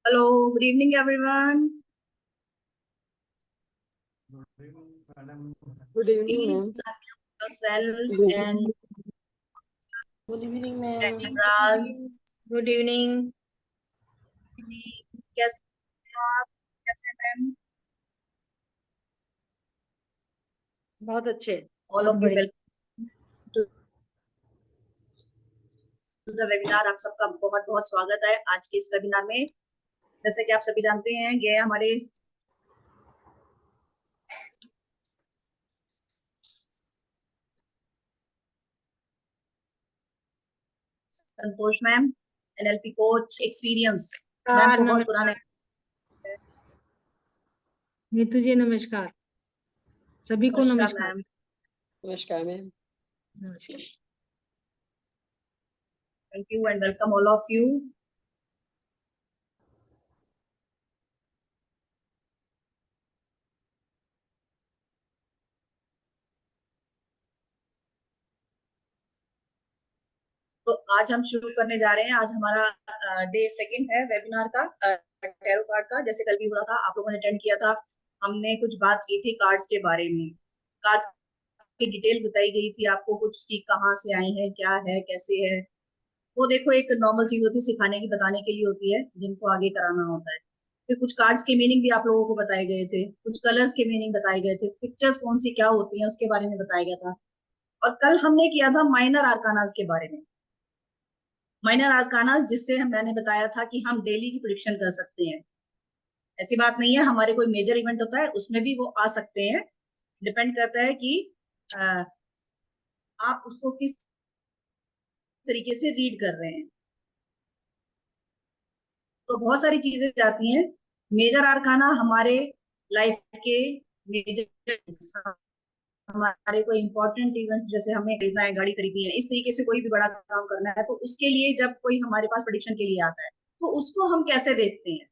Hello, good evening, everyone. Good evening, Please ma'am. unmute yourself Good and evening, ma'am. cameras. Good evening. कैसे हो आप? कैसे ma'am? बहुत अच्छे। All बहुत of you बढ़िया। welcome to the webinar. आप सबका बहुत बहुत स्वागत है आज के इस वेबिनार में। जैसे कि आप सभी जानते हैं, ये हमारे Santosh ma'am, NLP coach experience ma'am को बहुत पुराने। नीतू जी नमस्कार। सभी को नमस्कार नमस्कार। मैम। नमस्कार, मैम. नमस्कार। Thank you and welcome all of you. तो आज हम शुरू करने जा रहे हैं। आज हमारा डे सेकंड है वेबिनार का, टैरो कार्ड का। जैसे कल भी हुआ था, आप लोगों ने अटेंड किया था। हमने कुछ बात की थी कार्ड्स के बारे में। कार्ड्स की डिटेल बताई गई थी आपको कुछ कि कहाँ से आई है, क्या है, कैसे है। वो देखो, एक नॉर्मल चीज होती है, सिखाने की, बताने के लिए होती है, जिनको आगे कराना होता है। फिर कुछ कार्ड्स के मीनिंग भी आप लोगों को बताए गए थे, कुछ कलर्स के मीनिंग बताए गए थे, पिक्चर्स कौन सी क्या होती हैं उसके बारे में बताया गया था। और कल हमने किया था माइनर आर्कानास के बारे में। माइनर आर्कानास, जिससे मैंने बताया था कि हम डेली की प्रिडिक्शन कर सकते हैं। ऐसी बात नहीं है, हमारे कोई मेजर इवेंट होता है उसमें भी वो आ सकते हैं। डिपेंड करता है कि आप उसको किस तरीके से रीड कर रहे हैं। तो बहुत सारी चीजें जाती हैं। मेजर आर्काना हमारे लाइफ के मेजर, हमारे कोई इंपॉर्टेंट इवेंट्स, जैसे हमें खरीदना है, गाड़ी खरीदनी है, इस तरीके से कोई भी बड़ा काम करना है, तो उसके लिए जब कोई हमारे पास प्रेडिक्शन के लिए आता है, तो उसको हम कैसे देखते हैं,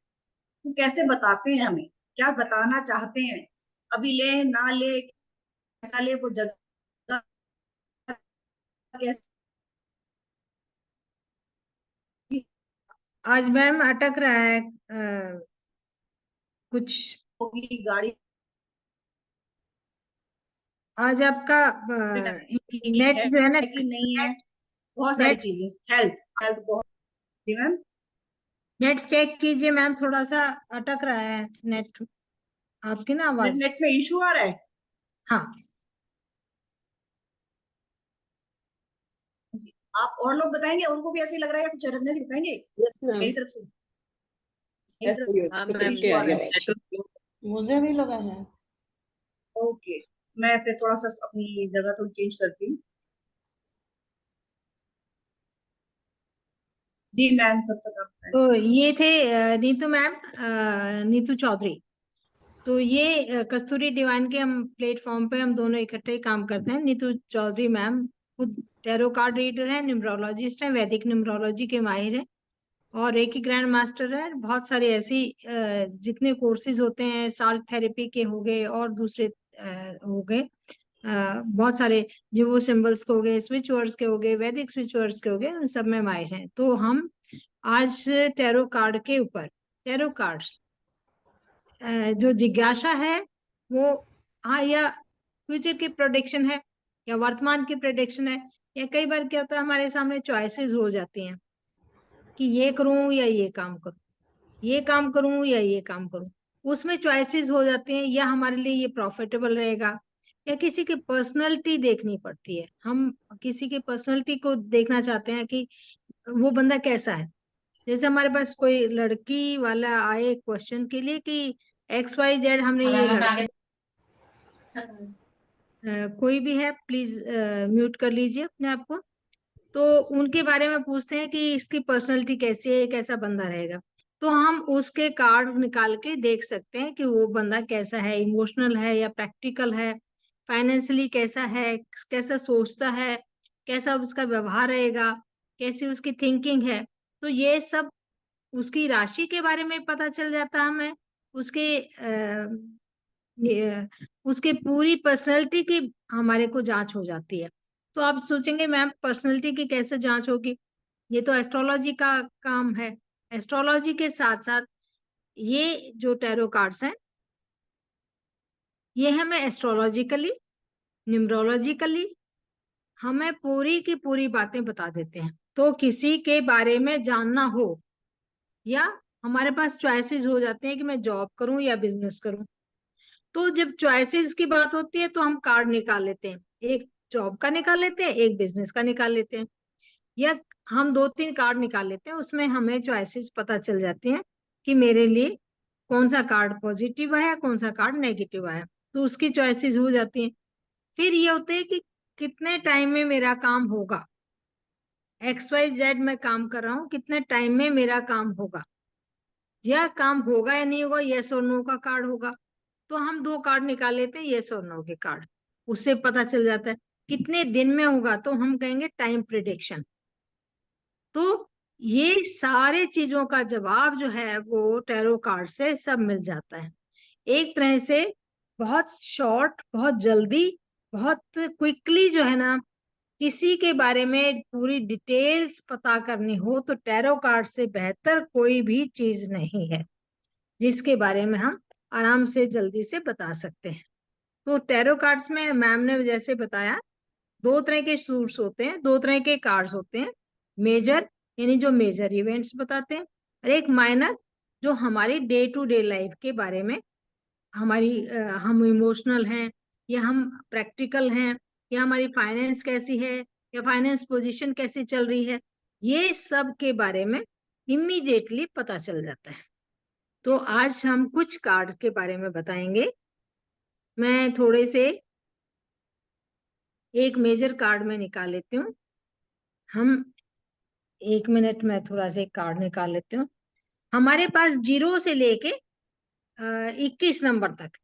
वो कैसे बताते हैं, हमें क्या बताना चाहते हैं, अभी ले ना ले, कैसा ले, वो जगह कैसे आज मैम अटक रहा है कुछ। होगी गाड़ी, आज आपका ठीक नेट जो है ना, है कि नहीं है, बहुत सारी नेट चीजें। हेल्थ हेल्थ बहुत। जी मैम। नेट चेक कीजिए मैम, थोड़ा सा अटक रहा है नेट आपकी ना आवाज। नेट में इशू आ रहा है। हाँ, आप और लोग बताएंगे, उनको भी ऐसे ही लग रहा है, कुछ रखने से बताएंगे Yes, ma'am. मेरी तरफ से। मेरी Yes, तरफ हाँ, से मैम. इशू आ रहा है। मुझे भी लगा है. ओके, मैं फिर थोड़ा सा अपनी जगह थोड़ी चेंज करती हूँ। जी मैम, तब तक आप बताएं। तो ये थे नीतू मैम, नीतू चौधरी। तो ये कस्तूरी डिवाइन के हम प्लेटफॉर्म पे हम दोनों इकट्ठे काम करते हैं। नीतू चौधरी मैम खुद टैरो कार्ड रीडर है, न्यूमरोलॉजिस्ट है, वैदिक न्यूमरोलॉजी के माहिर है और एक ही ग्रैंड मास्टर है। बहुत सारे ऐसी जितने कोर्सेज होते हैं, साल्ट थेरेपी के हो गए और दूसरे हो गए, बहुत सारे जो वो सिंबल्स के हो गए, स्विच वर्ड्स के हो गए, वैदिक स्विच वर्ड्स के हो गए, उन सब में माहिर हैं। तो हम आज टैरो कार्ड के ऊपर, टैरो कार्ड्स जो जिज्ञासा है वो, हाँ, या फ्यूचर की प्रोडिक्शन है या वर्तमान की प्रोडिक्शन है, या कई बार क्या होता है हमारे सामने चॉइसेस हो जाती हैं कि ये करूं या ये काम करूं, ये काम करूं या ये काम करूं। उसमें चॉइसेस हो जाते हैं, या हमारे लिए ये प्रॉफिटेबल रहेगा, या किसी की पर्सनैलिटी देखनी पड़ती है। हम किसी की पर्सनैलिटी को देखना चाहते हैं कि वो बंदा कैसा है। जैसे हमारे पास कोई लड़की वाला आए क्वेश्चन के लिए कि XYZ, हमने ये लड़का, कोई भी है प्लीज म्यूट कर लीजिए अपने आप को। तो उनके बारे में पूछते हैं कि इसकी पर्सनैलिटी कैसी है, कैसा बंदा रहेगा। तो हम उसके कार्ड निकाल के देख सकते हैं कि वो बंदा कैसा है, इमोशनल है या प्रैक्टिकल है, फाइनेंशियली कैसा है, कैसा सोचता है, कैसा उसका व्यवहार रहेगा, कैसी उसकी थिंकिंग है। तो ये सब उसकी राशि के बारे में पता चल जाता है हमें, उसके उसके पूरी पर्सनैलिटी की हमारे को जांच हो जाती है। तो आप सोचेंगे मैम पर्सनैलिटी की कैसे जांच होगी, ये तो एस्ट्रोलॉजी का काम है। एस्ट्रोलॉजी के साथ साथ ये जो टैरो कार्ड्स हैं ये हमें एस्ट्रोलॉजिकली, न्यूमरोलॉजिकली हमें पूरी की पूरी बातें बता देते हैं। तो किसी के बारे में जानना हो या हमारे पास चॉइसेस हो जाते हैं कि मैं जॉब करूं या बिजनेस करूं, तो जब चॉइसेस की बात होती है तो हम कार्ड निकाल लेते हैं, एक जॉब का निकाल लेते हैं, एक बिजनेस का निकाल लेते हैं, या हम 2-3 कार्ड निकाल लेते हैं, उसमें हमें चॉइसेस पता चल जाती हैं कि मेरे लिए कौन सा कार्ड पॉजिटिव है, कौन सा कार्ड नेगेटिव है, तो उसकी चॉइसेस हो जाती हैं। फिर ये होते हैं कि कितने टाइम में मेरा काम होगा, XYZ मैं काम कर रहा हूँ, कितने टाइम में मेरा काम होगा, यह काम होगा या नहीं होगा, यस और नो का कार्ड होगा। तो हम 2 कार्ड निकाल लेते हैं, यस और नो के कार्ड, उससे पता चल जाता है कितने दिन में होगा, तो हम कहेंगे टाइम प्रिडिक्शन। तो ये सारे चीजों का जवाब जो है वो टैरो कार्ड से सब मिल जाता है। एक तरह से बहुत शॉर्ट, बहुत जल्दी, बहुत क्विकली जो है ना, किसी के बारे में पूरी डिटेल्स पता करनी हो तो टैरो कार्ड से बेहतर कोई भी चीज नहीं है जिसके बारे में हम आराम से जल्दी से बता सकते हैं। तो टैरो कार्ड्स में मैम ने जैसे बताया 2 तरह के सूट्स होते हैं, 2 तरह के कार्ड्स होते हैं। मेजर यानी जो मेजर इवेंट्स बताते हैं, और एक माइनर जो हमारी डे टू डे लाइफ के बारे में, हमारी हम इमोशनल हैं या हम प्रैक्टिकल हैं, या हमारी फाइनेंस कैसी है या फाइनेंस पोजीशन कैसी चल रही है, ये सब के बारे में इमीडिएटली पता चल जाता है। तो आज हम कुछ कार्ड के बारे में बताएंगे। मैं थोड़े से एक मेजर कार्ड में निकाल लेती हूँ। हम 1 मिनट में थोड़ा सा एक कार्ड निकाल लेती हूँ। हमारे पास 0 से लेके 21 नंबर तक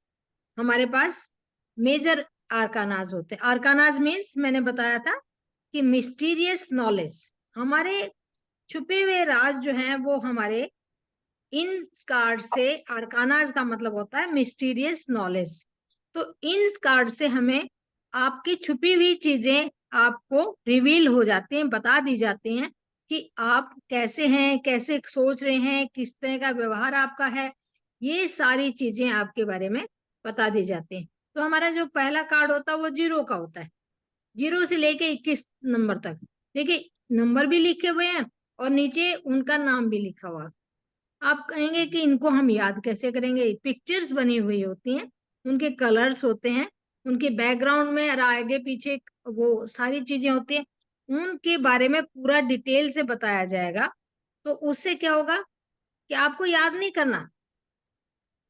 हमारे पास मेजर आर्कानाज होते हैं। आर्कानाज मीन्स मैंने बताया था कि मिस्टीरियस नॉलेज, हमारे छुपे हुए राज जो हैं वो हमारे इन कार्ड से, आर्कानाज का मतलब होता है मिस्टीरियस नॉलेज। तो इन कार्ड से हमें आपकी छुपी हुई चीजें आपको रिवील हो जाती हैं, बता दी जाती हैं कि आप कैसे हैं, कैसे सोच रहे हैं, किस तरह का व्यवहार आपका है, ये सारी चीजें आपके बारे में बता दी जाती हैं। तो हमारा जो पहला कार्ड होता है वो 0 का होता है, 0 से लेके 21 नंबर तक। देखिए नंबर भी लिखे हुए हैं और नीचे उनका नाम भी लिखा हुआ। आप कहेंगे कि इनको हम याद कैसे करेंगे, पिक्चर्स बनी हुई होती हैं, उनके कलर्स होते हैं, उनके बैकग्राउंड में और आगे पीछे वो सारी चीजें होती हैं, उनके बारे में पूरा डिटेल से बताया जाएगा। तो उससे क्या होगा कि आपको याद नहीं करना,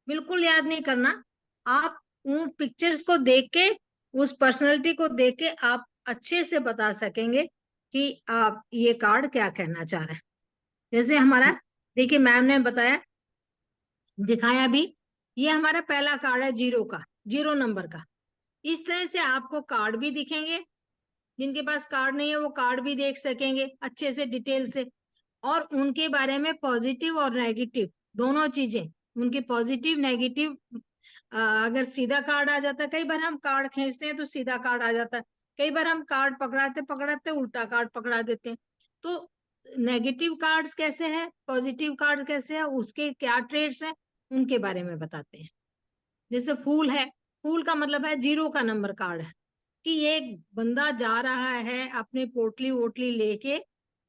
बिल्कुल याद नहीं करना। आप उन पिक्चर्स को देख के, उस पर्सनैलिटी को देख के आप अच्छे से बता सकेंगे कि आप ये कार्ड क्या कहना चाह रहे हैं। जैसे हमारा देखिए मैम ने बताया, दिखाया भी, ये हमारा पहला कार्ड है 0 का, 0 नंबर का। इस तरह से आपको कार्ड भी दिखेंगे, जिनके पास कार्ड नहीं है वो कार्ड भी देख सकेंगे अच्छे से डिटेल से, और उनके बारे में पॉजिटिव और नेगेटिव दोनों चीजें, उनके पॉजिटिव नेगेटिव। अगर सीधा कार्ड आ जाता है, कई बार हम कार्ड खींचते हैं तो सीधा कार्ड आ जाता है, कई बार हम कार्ड पकड़ाते पकड़ाते उल्टा कार्ड पकड़ा देते हैं। तो नेगेटिव कार्ड्स कैसे हैं, पॉजिटिव कार्ड कैसे है, उसके क्या ट्रेड्स हैं, उनके बारे में बताते हैं। जैसे फूल है, फूल का मतलब है 0 का नंबर कार्ड है, कि ये एक बंदा जा रहा है अपनी पोटली वोटली लेके,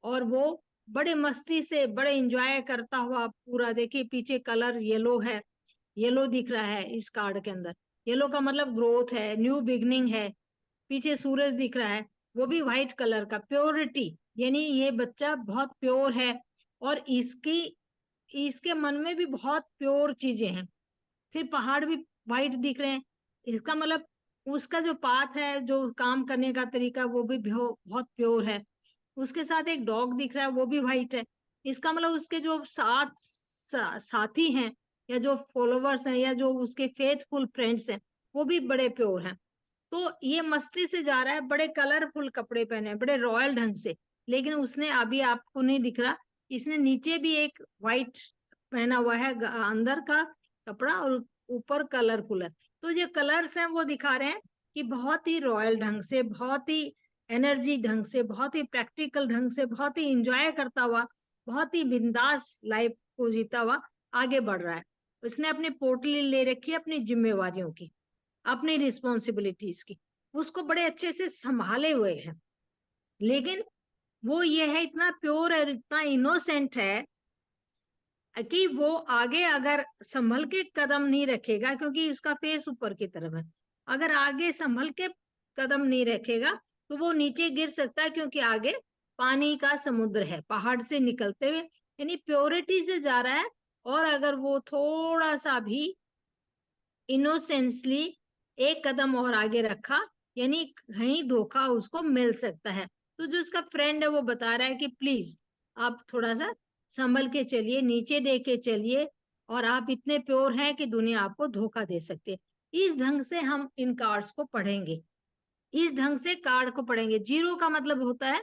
और वो बड़े मस्ती से बड़े एंजॉय करता हुआ पूरा, देखिए पीछे कलर येलो है, येलो दिख रहा है इस कार्ड के अंदर। येलो का मतलब ग्रोथ है, न्यू बिगनिंग है। पीछे सूरज दिख रहा है, वो भी व्हाइट कलर का, प्योरिटी, यानी ये बच्चा बहुत प्योर है और इसके मन में भी बहुत प्योर चीजें हैं। फिर पहाड़ भी व्हाइट दिख रहे हैं, इसका मतलब उसका जो पाथ है, जो काम करने का तरीका, वो भी बहुत प्योर है। उसके साथ एक डॉग दिख रहा है, वो भी व्हाइट है, इसका मतलब उसके जो साथी हैं या जो फॉलोवर्स हैं या जो उसके फेथफुल फ्रेंड्स हैं वो भी बड़े प्योर हैं। तो ये मस्ती से जा रहा है, बड़े कलरफुल कपड़े पहने, बड़े रॉयल ढंग से, लेकिन उसने अभी आपको नहीं दिख रहा, इसने नीचे भी एक व्हाइट पहना हुआ है अंदर का कपड़ा, और ऊपर कलरफुल है। तो जो कलर्स हैं वो दिखा रहे हैं कि बहुत ही रॉयल ढंग से, बहुत ही एनर्जी ढंग से, बहुत ही प्रैक्टिकल ढंग से, बहुत ही इंजॉय करता हुआ, बहुत ही बिंदास लाइफ को जीता हुआ आगे बढ़ रहा है, उसने अपनी पोटली ले रखी है अपनी जिम्मेवारियों की, अपनी रिस्पॉन्सिबिलिटीज की, उसको बड़े अच्छे से संभाले हुए है। लेकिन वो ये है इतना प्योर और इतना इनोसेंट है कि वो आगे अगर संभल के कदम नहीं रखेगा, क्योंकि उसका फेस ऊपर की तरफ है, अगर आगे संभल के कदम नहीं रखेगा तो वो नीचे गिर सकता है, क्योंकि आगे पानी का समुद्र है पहाड़ से निकलते हुए, यानी प्योरिटी से जा रहा है। और अगर वो थोड़ा सा भी इनोसेंसली एक कदम और आगे रखा, यानी कहीं धोखा उसको मिल सकता है। तो जो उसका फ्रेंड है वो बता रहा है कि प्लीज आप थोड़ा सा संभल के चलिए, नीचे देख के चलिए, और आप इतने प्योर हैं कि दुनिया आपको धोखा दे सकती है। इस ढंग से हम इन कार्ड्स को पढ़ेंगे, इस ढंग से कार्ड को पढ़ेंगे। जीरो का मतलब होता है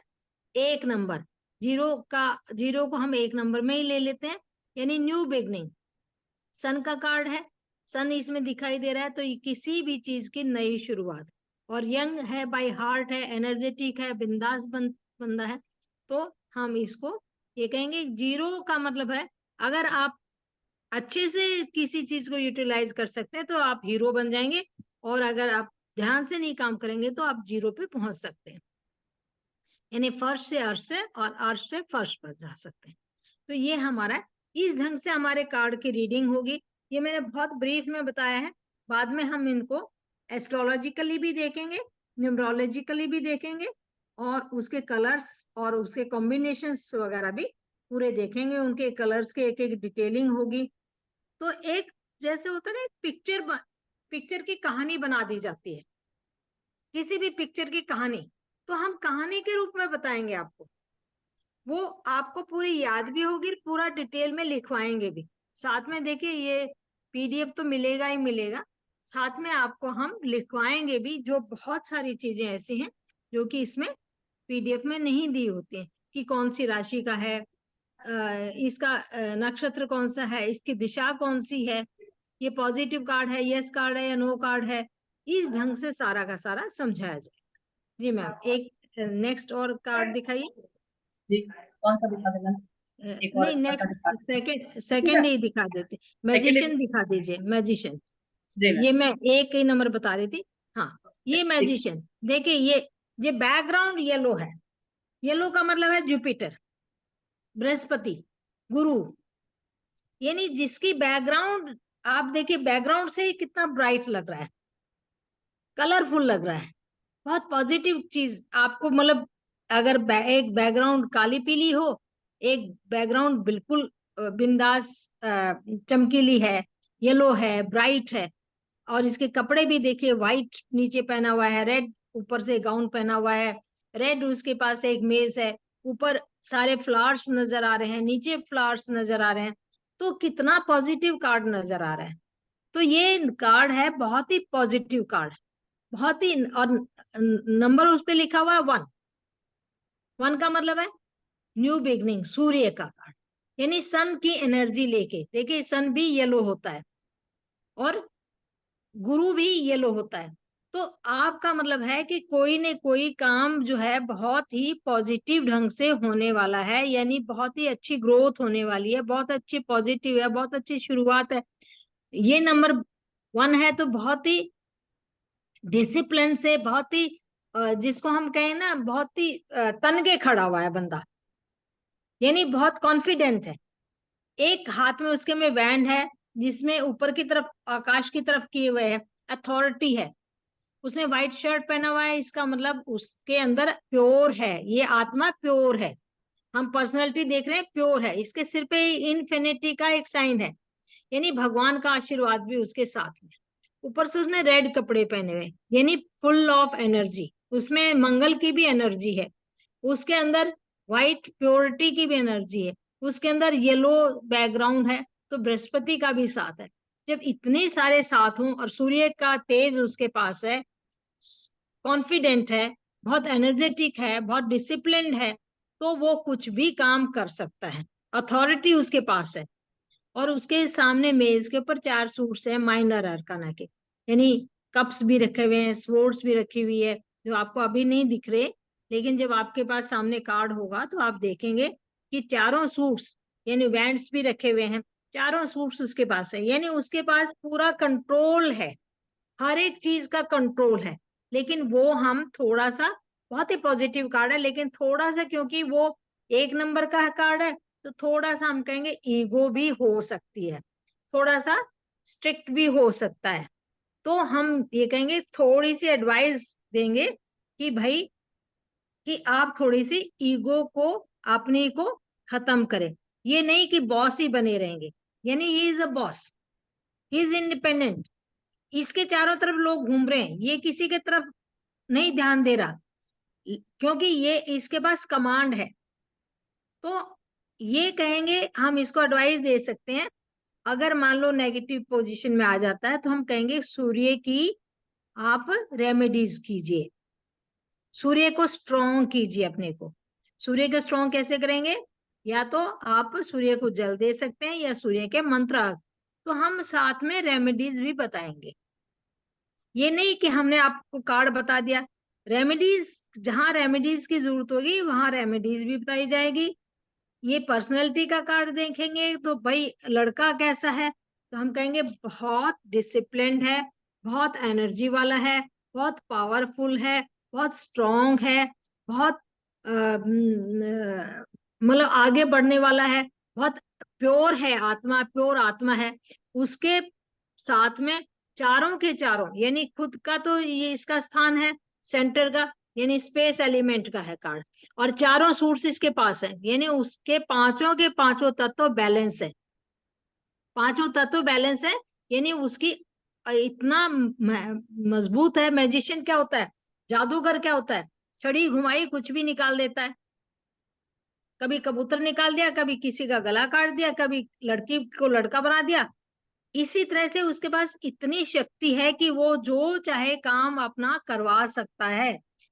एक नंबर, जीरो को हम एक नंबर में ही ले लेते हैं, यानी न्यू बिगनिंग। सन का कार्ड है, सन इसमें दिखाई दे रहा है, तो ये किसी भी चीज की नई शुरुआत। और यंग है, बाय हार्ट है, एनर्जेटिक है, बिंदास बंदा है, तो हम इसको ये कहेंगे। जीरो का मतलब है अगर आप अच्छे से किसी चीज को यूटिलाइज कर सकते हैं तो आप हीरो बन जाएंगे, और अगर आप ध्यान से नहीं काम करेंगे तो आप जीरो पे पहुंच सकते हैं, यानी फर्श से अर्श से और अर्श से फर्श पर जा सकते हैं। तो ये हमारा इस ढंग से हमारे कार्ड की रीडिंग होगी। ये मैंने बहुत ब्रीफ में बताया है, बाद में हम इनको एस्ट्रोलॉजिकली भी देखेंगे, न्यूमरोलॉजिकली भी देखेंगे, और उसके कलर्स और उसके कॉम्बिनेशंस वगैरह भी पूरे देखेंगे, उनके कलर्स के एक एक डिटेलिंग होगी। तो एक जैसे होता है ना, पिक्चर की कहानी बना दी जाती है, किसी भी पिक्चर की कहानी, तो हम कहानी के रूप में बताएंगे आपको, वो आपको पूरी याद भी होगी, पूरा डिटेल में लिखवाएंगे भी साथ में। देखिए ये पीडीएफ तो मिलेगा ही मिलेगा, साथ में आपको हम लिखवाएंगे भी, जो बहुत सारी चीजें ऐसी हैं जो कि इसमें पीडीएफ में नहीं दी होती हैं, कि कौन सी राशि का है, इसका नक्षत्र कौन सा है, इसकी दिशा कौन सी है, ये पॉजिटिव कार्ड है, यस कार्ड है या नो कार्ड है, इस ढंग से सारा का सारा समझाया जाए। जी मैम, एक नेक्स्ट और कार्ड दिखाइए। जी, कौन सा दिखा देना? एक और नहीं, अच्छा सा दिखा नेक्स्ट देना। सेकंड ही दिखा देते, मैजिशियन दिखा दीजिए, मैजिशियन। जी ये मैम। मैं एक ही नंबर बता रही थी। हाँ, ये ठीक। मैजिशियन देखिए, ये बैकग्राउंड येलो है, येलो का मतलब है जुपिटर, बृहस्पति, गुरु, यानी जिसकी बैकग्राउंड आप देखिए, बैकग्राउंड से ही कितना ब्राइट लग रहा है, कलरफुल लग रहा है, बहुत पॉजिटिव चीज आपको, मतलब अगर एक बैकग्राउंड काली पीली हो, एक बैकग्राउंड बिल्कुल बिंदास चमकीली है, येलो है, ब्राइट है, और इसके कपड़े भी देखिए, व्हाइट नीचे पहना हुआ है, रेड ऊपर से गाउन पहना हुआ है, रेड उसके पास एक मेज है, ऊपर सारे फ्लावर्स नजर आ रहे हैं, नीचे फ्लावर्स नजर आ रहे हैं, तो कितना पॉजिटिव कार्ड नजर आ रहा है। तो ये कार्ड है बहुत ही पॉजिटिव कार्ड, बहुत ही, और नंबर उस पे लिखा हुआ है 1, 1 का मतलब है न्यू बिगनिंग, सूर्य का कार्ड, यानी सन की एनर्जी लेके, देखिए सन भी येलो होता है और गुरु भी येलो होता है, तो आपका मतलब है कि कोई न कोई काम जो है बहुत ही पॉजिटिव ढंग से होने वाला है, यानी बहुत ही अच्छी ग्रोथ होने वाली है, बहुत अच्छी पॉजिटिव है, बहुत अच्छी शुरुआत है। ये नंबर 1 है, तो बहुत ही डिसिप्लिन से, बहुत ही जिसको हम कहें ना, बहुत ही तन के खड़ा हुआ है बंदा, यानी बहुत कॉन्फिडेंट है। एक हाथ में उसके में बैंड है, जिसमें ऊपर की तरफ आकाश की तरफ किए हुए है, अथॉरिटी है। उसने व्हाइट शर्ट पहना हुआ है, इसका मतलब उसके अंदर प्योर है, ये आत्मा प्योर है। हम पर्सनैलिटी देख रहे हैं, प्योर है। इसके सिर पे इन्फिनिटी का एक साइन है, यानी भगवान का आशीर्वाद भी उसके साथ में। ऊपर से उसने रेड कपड़े पहने हुए, यानी फुल ऑफ एनर्जी, उसमें मंगल की भी एनर्जी है, उसके अंदर व्हाइट प्योरिटी की भी एनर्जी है, उसके अंदर येलो बैकग्राउंड है, तो बृहस्पति का भी साथ है। जब इतने सारे साथ हों और सूर्य का तेज उसके पास है, कॉन्फिडेंट है, बहुत एनर्जेटिक है, बहुत डिसिप्लिन्ड है, तो वो कुछ भी काम कर सकता है, अथॉरिटी उसके पास है। और उसके सामने मेज के ऊपर 4 सूट्स हैं माइनर अरकाना के, यानी कप्स भी रखे हुए हैं, स्वॉर्ड्स भी रखी हुई है, जो आपको अभी नहीं दिख रहे, लेकिन जब आपके पास सामने कार्ड होगा तो आप देखेंगे कि चारों सूट्स, यानी बैंड्स भी रखे हुए हैं, चारों सूट्स उसके पास है, यानी उसके पास पूरा कंट्रोल है, हर एक चीज का कंट्रोल है। लेकिन वो हम थोड़ा सा, बहुत ही पॉजिटिव कार्ड है, लेकिन थोड़ा सा क्योंकि वो 1 नंबर का कार्ड है, तो थोड़ा सा हम कहेंगे ईगो भी हो सकती है, थोड़ा सा स्ट्रिक्ट भी हो सकता है। तो हम ये कहेंगे, थोड़ी सी एडवाइस देंगे कि भाई, कि आप थोड़ी सी ईगो को, अपने को खत्म करें। ये नहीं कि बॉस ही बने रहेंगे, यानी he is a boss, he is independent. इसके चारों तरफ लोग घूम रहे हैं, ये किसी के तरफ नहीं ध्यान दे रहा, क्योंकि ये इसके पास कमांड है। तो ये कहेंगे, हम इसको एडवाइस दे सकते हैं, अगर मान लो नेगेटिव पोजीशन में आ जाता है, तो हम कहेंगे सूर्य की आप रेमेडीज कीजिए, सूर्य को स्ट्रॉन्ग कीजिए अपने को। सूर्य को स्ट्रॉन्ग कैसे करेंगे? या तो आप सूर्य को जल दे सकते हैं, या सूर्य के मंत्र। तो हम साथ में रेमेडीज भी बताएंगे, ये नहीं कि हमने आपको कार्ड बता दिया। रेमेडीज, जहां रेमेडीज की जरूरत होगी वहां रेमेडीज भी बताई जाएगी। ये पर्सनैलिटी का कार्ड देखेंगे तो भाई लड़का कैसा है, तो हम कहेंगे बहुत डिसिप्लिन्ड है, बहुत एनर्जी वाला है, बहुत पावरफुल है, बहुत स्ट्रॉन्ग है, बहुत मतलब आगे बढ़ने वाला है, बहुत प्योर है, आत्मा प्योर आत्मा है। उसके साथ में चारों के चारों, यानी खुद का तो ये इसका स्थान है सेंटर का, यानी स्पेस एलिमेंट का है कार्ड, और चारों सूट्स इसके पास है, यानी उसके पांचों के पांचों तत्व बैलेंस है, पांचों तत्व बैलेंस है। यानी उसकी इतना मजबूत है। मैजिशियन क्या होता है? जादूगर क्या होता है? छड़ी घुमाई कुछ भी निकाल देता है, कभी कबूतर निकाल दिया, कभी किसी का गला काट दिया, कभी लड़की को लड़का बना दिया। इसी तरह से उसके पास इतनी शक्ति है कि वो जो चाहे काम अपना करवा सकता है,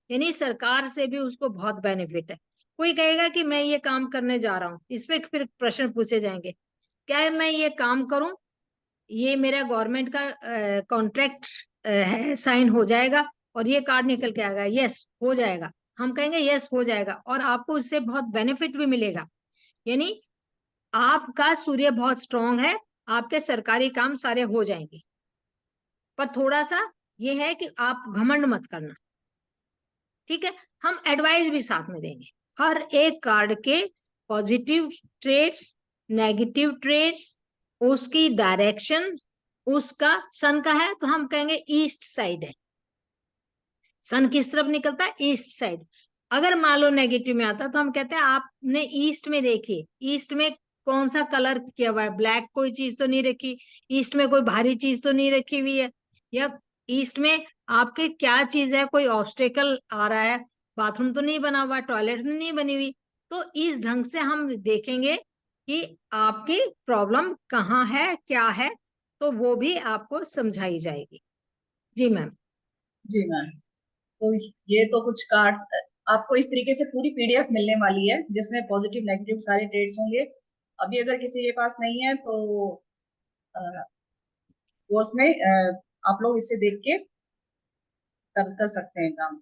यानी सरकार से भी उसको बहुत बेनिफिट है। कोई कहेगा कि मैं ये काम करने जा रहा हूँ, इसमें फिर प्रश्न पूछे जाएंगे, क्या है मैं ये काम करूं, ये मेरा गवर्नमेंट का कॉन्ट्रैक्ट है, साइन हो जाएगा और ये कार्ड निकल के आएगा, यस हो जाएगा। हम कहेंगे यस हो जाएगा, और आपको इससे बहुत बेनिफिट भी मिलेगा। यानी आपका सूर्य बहुत स्ट्रांग है, आपके सरकारी काम सारे हो जाएंगे। पर थोड़ा सा ये है कि आप घमंड मत करना, ठीक है? हम एडवाइस भी साथ में देंगे, हर एक कार्ड के पॉजिटिव ट्रेड्स, नेगेटिव ट्रेड्स, उसकी डायरेक्शन, उसका सन का है तो हम कहेंगे ईस्ट साइड है, सन किस तरफ निकलता है? East side. अगर मान लो नेगेटिव में आता तो हम कहते हैं आपने ईस्ट में देखिए, ईस्ट में कौन सा कलर किया हुआ है, ब्लैक कोई चीज तो नहीं रखी, ईस्ट में कोई भारी चीज तो नहीं रखी हुई है, या ईस्ट में आपके क्या चीज है, कोई ऑब्स्टेकल आ रहा है, बाथरूम तो नहीं बना हुआ, टॉयलेट तो नहीं बनी हुई। तो इस ढंग से हम देखेंगे कि आपकी प्रॉब्लम कहाँ है, क्या है, तो वो भी आपको समझाई जाएगी। जी मैम। जी मैम। तो ये तो कुछ कार्ड आपको इस तरीके से पूरी पीडीएफ मिलने वाली है, जिसमें पॉजिटिव नेगेटिव सारे ट्रेड्स होंगे। अभी अगर किसी के पास नहीं है तो कोर्स में आप लोग इससे देख के कर सकते हैं काम,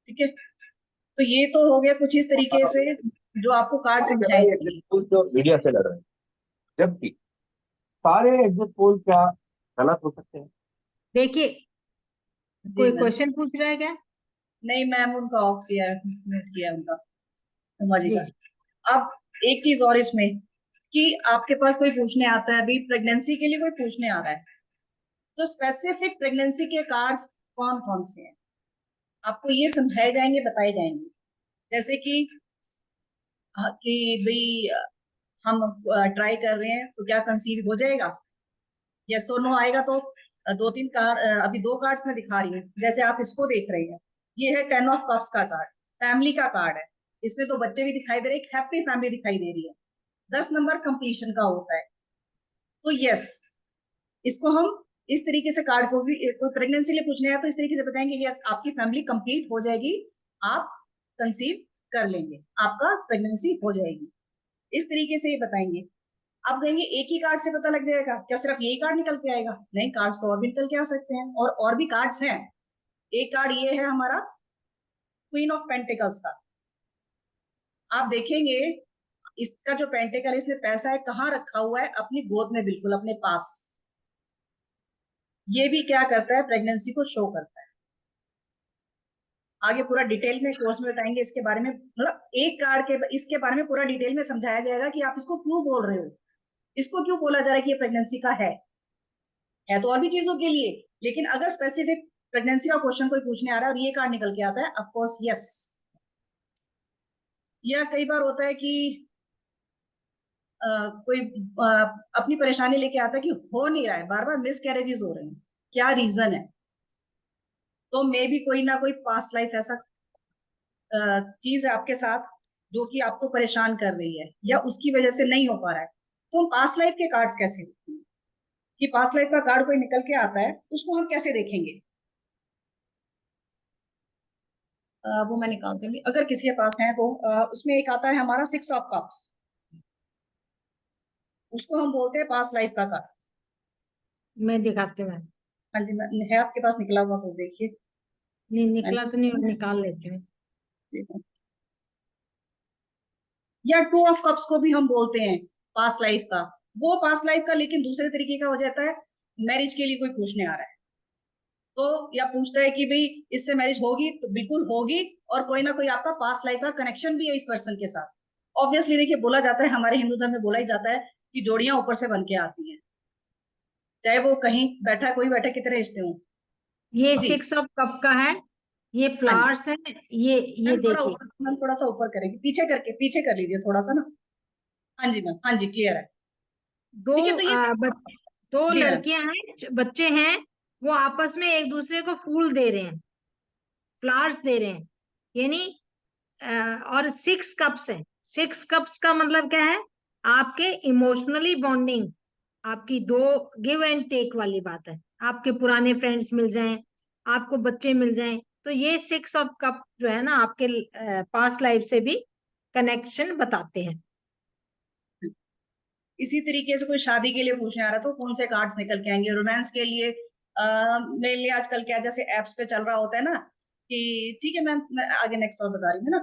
ठीक है? तो ये तो हो गया कुछ इस तरीके से जो आपको कार्ड समझाए जाएंगे। जो मीडिया से लड़ रहे हैं, जबकि सारे एग्जिट पोल क्या गलत हो सकते हैं? देखिए, जी कोई मैम। क्वेश्चन पूछ रहा है क्या? नहीं मैम, उनका ऑफ किया है, म्यूट किया है उनका, उमा जी जी। का। अब एक चीज और इसमें, कि आपके पास कोई पूछने आता है, अभी प्रेगनेंसी के लिए कोई पूछने आ रहा है, तो स्पेसिफिक प्रेगनेंसी के कार्ड्स कौन कौन से हैं आपको ये समझाए जाएंगे, बताए जाएंगे। जैसे कि भाई हम ट्राई कर रहे हैं तो क्या कंसीव हो जाएगा, यस और नो आएगा। तो दो तीन कार्ड, अभी दो कार्ड्स में दिखा रही हूँ, जैसे आप इसको देख रहे हैं, ये है 10 ऑफ कप्स का कार्ड, फैमिली का कार्ड है। इसमें तो बच्चे भी दिखाई दे रहे हैं, हैप्पी फैमिली दिखाई दे रही है। 10 नंबर कंप्लीशन का होता है। तो यस, इसको हम इस तरीके से कार्ड को भी, कोई प्रेगनेंसी लिए पूछने आया तो इस तरीके से बताएंगे, यस आपकी फैमिली कंप्लीट हो जाएगी, आप कंसीव कर लेंगे, आपका प्रेगनेंसी हो जाएगी, इस तरीके से ये बताएंगे। आप कहेंगे एक ही कार्ड से पता लग जाएगा क्या, सिर्फ यही कार्ड निकल के आएगा? नहीं, कार्ड्स तो और भी निकल के आ सकते हैं, और भी कार्ड्स हैं। एक कार्ड ये है हमारा क्वीन ऑफ पेंटिकल्स का, आप देखेंगे इसका जो पेंटिकल है, इसने पैसा है कहाँ रखा हुआ है? अपनी गोद में, बिल्कुल अपने पास। ये भी क्या करता है? प्रेगनेंसी को शो करता है। आगे पूरा डिटेल में कोर्स में बताएंगे इसके बारे में, मतलब एक कार्ड के इसके बारे में पूरा डिटेल में समझाया जाएगा कि आप इसको क्यों बोल रहे हो, इसको क्यों बोला जा रहा है कि ये प्रेगनेंसी का है तो और भी चीजों के लिए, लेकिन अगर स्पेसिफिक प्रेगनेंसी का क्वेश्चन कोई पूछने आ रहा है और ये कार्ड निकल के आता है, ऑफ कोर्स यस। या कई बार होता है कि कोई अपनी परेशानी लेके आता है कि हो नहीं रहा है, बार बार मिस कैरेजेस हो रहे हैं, क्या रीजन है? तो मे भी कोई ना कोई पास्ट लाइफ ऐसा चीज है आपके साथ जो कि आपको परेशान कर रही है या उसकी वजह से नहीं हो पा रहा है। तो हम पास्ट लाइफ के कार्ड्स कैसे देखेंगे? कि पास्ट लाइफ का कार्ड कोई निकल के आता है उसको हम कैसे देखेंगे? वो मैं निकाल दूंगी अगर किसी के पास है तो। उसमें एक आता है हमारा 6 ऑफ कप्स, उसको हम बोलते हैं पास्ट लाइफ का कार्ड। मैं दिखाती हूँ। हाँ जी, है आपके पास निकला हुआ तो देखिए। नहीं निकला तो नहीं, निकाल लेती हूँ। या 2 ऑफ कप्स को भी हम बोलते हैं पास्ट लाइफ का। वो पास्ट लाइफ का लेकिन दूसरे तरीके का हो जाता है। मैरिज के लिए कोई पूछने आ रहा है तो, या पूछता है कि भाई इससे मैरिज होगी, तो बिल्कुल होगी, और कोई ना कोई आपका पास्ट लाइफ का कनेक्शन भी है इस पर्सन के साथ। ऑब्वियसली देखिए, बोला जाता है हमारे हिंदू धर्म में, बोला ही जाता है कि जोड़ियां ऊपर से बन के आती हैं, चाहे वो कहीं बैठा कोई बैठा कितने रिश्ते हों। ये जी 6 ऑफ कप का है, ये हाँ जी। फ्लावर्स है, ये देखिए। मैम थोड़ा सा ऊपर करेंगे, पीछे करके पीछे कर लीजिए थोड़ा सा ना। हाँ जी मैम, हाँ जी क्लियर है। दो ठीक है, तो ये दो जी मैम। लड़कियां हैं, बच्चे हैं, वो आपस में एक दूसरे को फूल दे रहे हैं, फ्लावर्स दे रहे हैं, यानी और 6 कप्स है। 6 कप्स का मतलब क्या है? आपके इमोशनली बॉन्डिंग, आपकी दो गिव एंड टेक वाली बात है। आपके पुराने फ्रेंड्स मिल जाएं, आपको बच्चे मिल जाएं, तो ये 6 ऑफ कप जो है ना, आपके पास्ट लाइफ से भी कनेक्शन बताते हैं। इसी तरीके से कोई शादी के लिए पूछने आ रहा है तो कौन से कार्ड्स निकल के आएंगे? रोमांस के लिए मेरे लिए आजकल क्या, जैसे एप्स पे चल रहा होता है ना कि ठीक है मैम, मैं आगे नेक्स्ट और बता रही हूँ ना।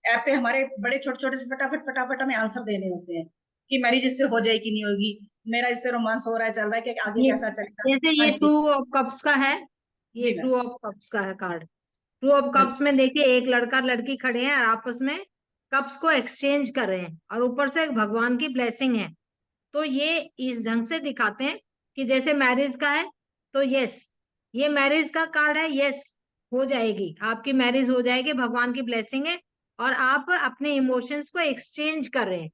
ऐप पे हमारे बड़े छोटे छोटे से फटाफट फटाफट हमें आंसर देने होते हैं कि मैरिज इससे हो जाए कि नहीं होगी, मेरा इससे रोमांस हो रहा है, चल रहा है, कि आगे ये कैसा चलेगा। जैसे हाँ ये जी 2 ऑफ कप्स का है, ये जी मैम। 2 ऑफ कप्स का है कार्ड। 2 ऑफ कप्स में देखिए, एक लड़का लड़की खड़े हैं और आपस में कप्स को एक्सचेंज कर रहे हैं, और ऊपर से एक भगवान की ब्लेसिंग है। तो ये इस ढंग से दिखाते हैं कि जैसे मैरिज का है तो यस, ये मैरिज का कार्ड है, यस हो जाएगी, आपकी मैरिज हो जाएगी, भगवान की ब्लेसिंग है, और आप अपने इमोशंस को एक्सचेंज कर रहे हैं।